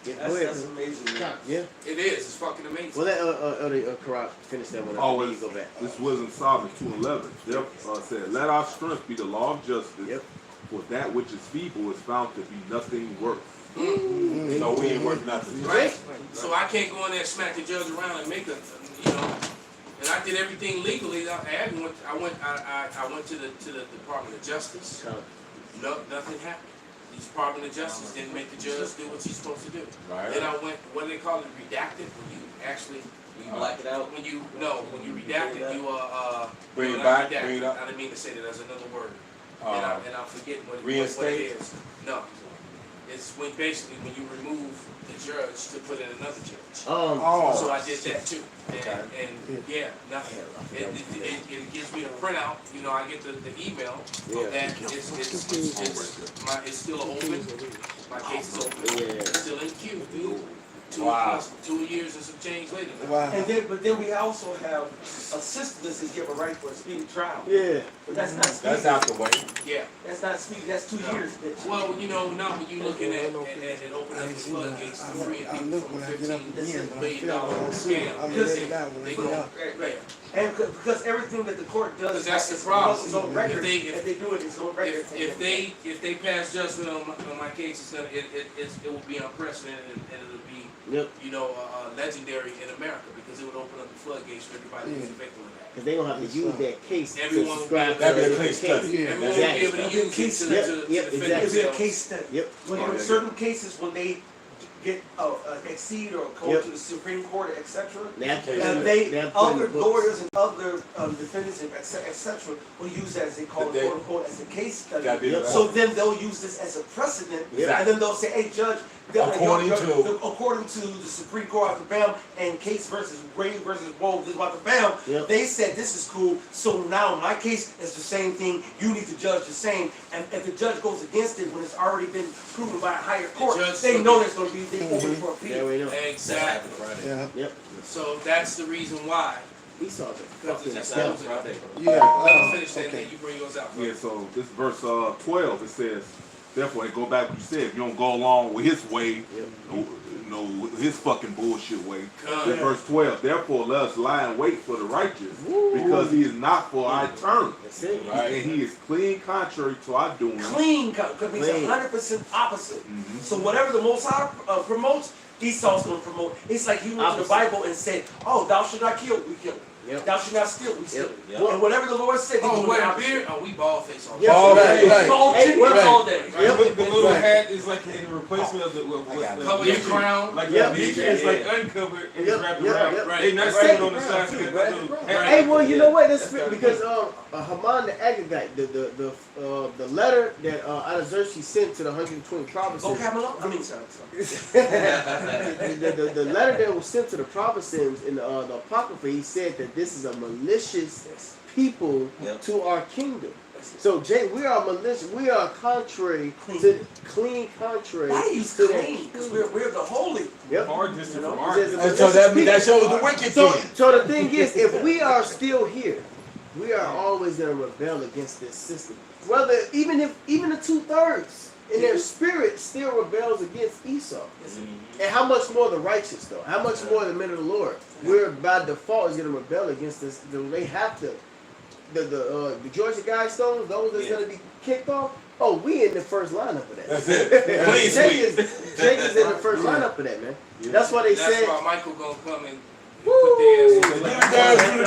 Yeah, go That's ahead. amazing, man. Yeah. It is. It's fucking amazing. Well, let Karat finish that one. Oh, Then you go back. This Wisdom Solomon 2:11. Said, "Let our strength be the law of justice. Yep. For that which is feeble is found to be nothing worth." So we ain't worth nothing. Right. So I can't go in there and smack the judge around and make a, and I did everything legally. I went to the Department of Justice. No, nothing happened. The Department of Justice didn't make the judge do what she's supposed to do. Right. Then I went, what do they call it, redacted? When you actually, You black it out. when you redact it, you Bring it not back, redact bring it up. I didn't mean to say that. There's another word, Uh, and I'm forgetting what reinstate? it is. No, it's when you remove the judge to put in another judge. Oh. So I did that too, and yeah, nothing. It gives me a printout. I get the email of that. It's still open. My case is open. Yeah. It's still in queue. Wow. 2 years and some change later. But then we also have assistants that give a right for a speedy trial. Yeah. But that's not speedy. That's out the way. Yeah. That's not speedy. That's 2 years. Well, now when you're looking at and open up the floodgates to freeing people from a $15 billion scam, they go right. And because everything that the court does Because that's the is problem. its own record. If If they do it, it's own record. If they pass judgment on my case, it will be unprecedented and it'll be legendary in America because it would open up the floodgates for everybody who's a victim of that. Because they're going to have to use that case Everyone to will subscribe That'd be a to case the study. Everyone will be able to use Case it study. to Yep, defend exactly. It's a themselves. case study. Yep. When in certain cases, when they get exceed or go Yep. to the Supreme Court, etc., They have to and put they it in other the books. lawyers and other defendants, etc., will use that as they call it, quote unquote, as a case study. That'd be the So then they'll use this as a precedent, Yeah. and then they'll say, "Hey, Judge, According to the Supreme Court after BAM and Case versus Gray versus Woe, this about the BAM, Yep. they said this is cool. So now my case is the same thing. You need to judge the same. And if the judge goes against it when it's already been proven by a higher court, judge they still know gets- there's going to be they open for There appeal." we go. Exactly. Yep. So that's the reason why. We saw the Because fucking it's devil. Friday. Yeah. Let me finish that, then you bring yours out. Yeah, so this verse 12, it says, therefore, it go back what you said, if you don't go along with his way, his fucking bullshit way. Then verse 12, therefore let us lie in wait for the righteous, because he is not for our turn. That's it. And he is clean contrary to our doing. Clean could mean Clean. 100% opposite. Mhm. So whatever the Most High promotes, Esau's going to promote. It's like he went to the Opposite. Bible and said, "Oh, thou should not kill, we kill." Yep. Thou should not steal, we steal. Yep. Yep. And whatever the Lord said, he Oh, was wait, the beard? Oh, we bald face all Yep. All day. right, All Hey, day, right. all day. The little hat is like in replacement of the Cover your crown. Like Yep. it's like uncovered and it's wrapped Yep, around. yep. Right. They not That's standing it. on the sides. Right. Because the little hat- Hey, well, you know what? That's because Haman the Agagite, the letter that Artaxerxes sent to the 120 provinces. Go Camelot. I mean, sorry. the letter that was sent to the provinces in the Apocrypha, he said that this is a malicious people Yep. to our kingdom. So, Jay, we are malicious. We are contrary Clean. to contrary Why use to that clean? Because we're the holy. Yep. Hard distance from He our says And so that shows the wicked So, thing. so the thing is, if we are still here, we are always going to rebel against this system. Whether even the 2/3 in their spirit still rebels against Esau. And how much more the righteous though? How much more the men of the Lord? We're by default is going to rebel against this. They have to. The Georgia Guidestones, those that's going to be kicked off. Oh, we in the first lineup of that. That's it. Clean sweep. Jake is in the first lineup of that, man. That's why they That's said. why Michael gonna come and put their ass on the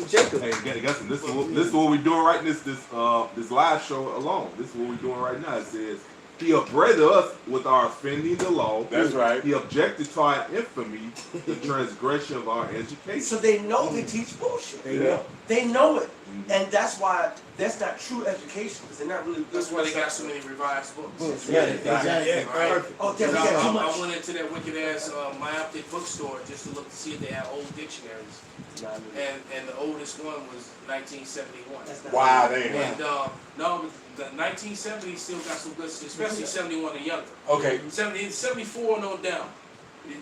Jacob. Hey, Gustin, this is what we're doing right this live show alone. This is what we're doing right now. It says he upbraided us with our offending the law. That's right. He objected to our infamy, the transgression of our education. So they know they teach bullshit. Yeah. They know it. And that's why that's not true education, because they're not really. That's why they got so many revised books. Yeah, exactly. Right? Oh, damn, we got too much. I went into that wicked ass myopic bookstore just to look to see if they had old dictionaries. And the oldest one was 1971. Wow, they And no, the 1970s still got some good, especially 71 and younger. Okay. 74 and on down.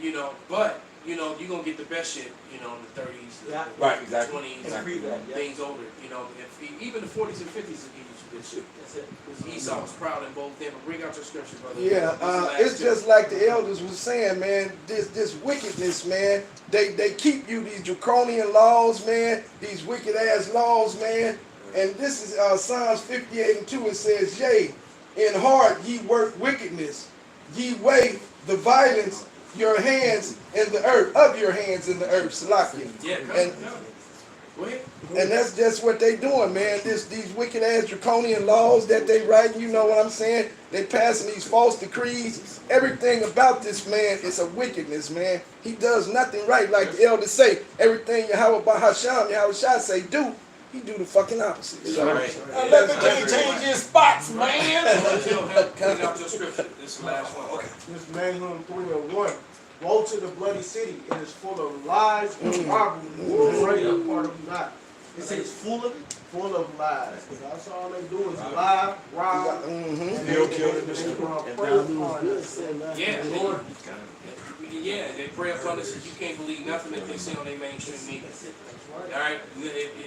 You know, but you know, you're gonna get the best shit, you know, in the 30s, Yeah. Right, exactly. 20s, Exactly. things older, you know, even the 40s and 50s will give you some good shit. That's it. Esau was proud in both them, but bring out your scripture, brother. Yeah, This is the last it's chapter. just like the elders was saying, man. This wickedness, man. They keep you these draconian laws, man. These wicked ass laws, man. And this is Psalms 58:2. It says, "Yea, in heart ye work wickedness, ye weigh the violence your hands in the earth, of your hands in the earth." Salakia. Yeah, And go ahead. And that's just what they doing, man. These wicked ass draconian laws that they writing, you know what I'm saying? They passing these false decrees. Everything about this man is a wickedness, man. He does nothing right, like the elders say. Everything Yahweh Bahasham, Yahweh Shah say do, he do the fucking opposite. So, Let me change his spots, man. Bring out your scripture. This is the last one. Okay. This Nahum 3:1. Woe to the bloody city. It is full of lies and robbery. The greater part of not. It says full of it. Full of lies. Because that's all they do is lie, rob, and Still killing Yeah, yeah, they pray upon us that you can't believe nothing that they say on their mainstream media. All right,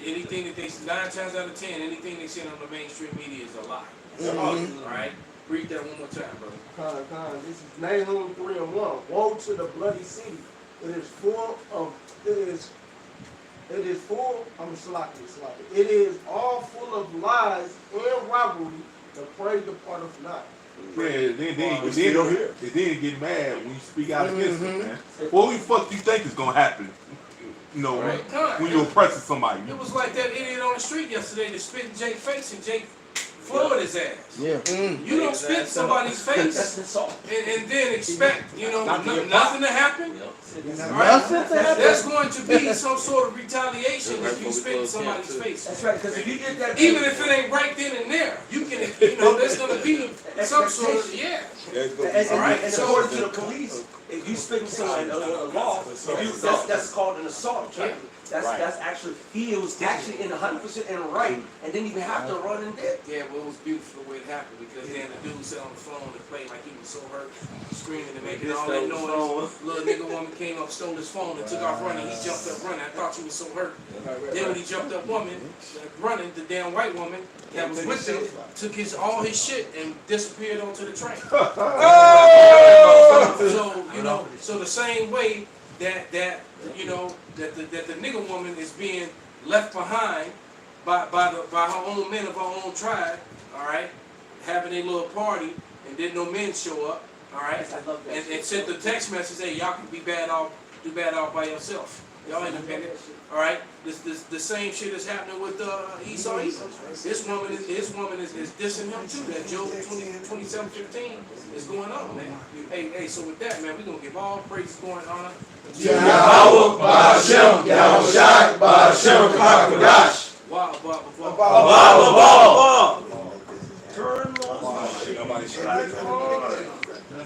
anything that they 9 times out of 10, anything they say on the mainstream media is a lie. All right, read that one more time, brother. This is Nahum 3:1. Woe to the bloody city. It is full of, it is full, I'm slacking. It is all full of lies and robbery. The prey departeth not. Yeah, then get mad when you speak out against it, man. What the fuck do you think is gonna happen? You know, when you're oppressing somebody. It was like that idiot on the street yesterday that spit in Jake's face and Jake floored his ass. Yeah. You don't spit in somebody's face and then expect, you know, nothing to happen. Right? There's going to be some sort of retaliation if you spit in somebody's face. That's right, because if you did that, Even if it ain't right then and there, you can, you know, there's going to be some sort of, yeah. and according to the police, if you spit in someone a law, that's called an assault. Yeah. That's actually he was actually in 100% in right, and didn't even have to run and dip. Yeah, well, it was beautiful the way it happened because then the dude sat on the phone and played like he was so hurt, screaming and making all that noise. Little nigga woman came up, stole his phone, and took off running. He jumped up running. I thought he was so hurt. Then when he jumped up running, the damn white woman that was with him took all his shit and disappeared onto the train. So you know, so the same way that you know that the nigga woman is being left behind by her own men of her own tribe, all right, having a little party and didn't no men show up, all right, and sent the text message, hey, y'all can do bad off by yourself, y'all independent, all right. The same shit is happening with Esau. His woman is dissing him too. That Job 27:15 is going on, man. Hey, so with that, man, we're gonna give all praise, glory, and honor. Yahweh, Ba'ashem, Yahweh Shai, Ba'ashem, Kakadosh. Wow, Turn Nobody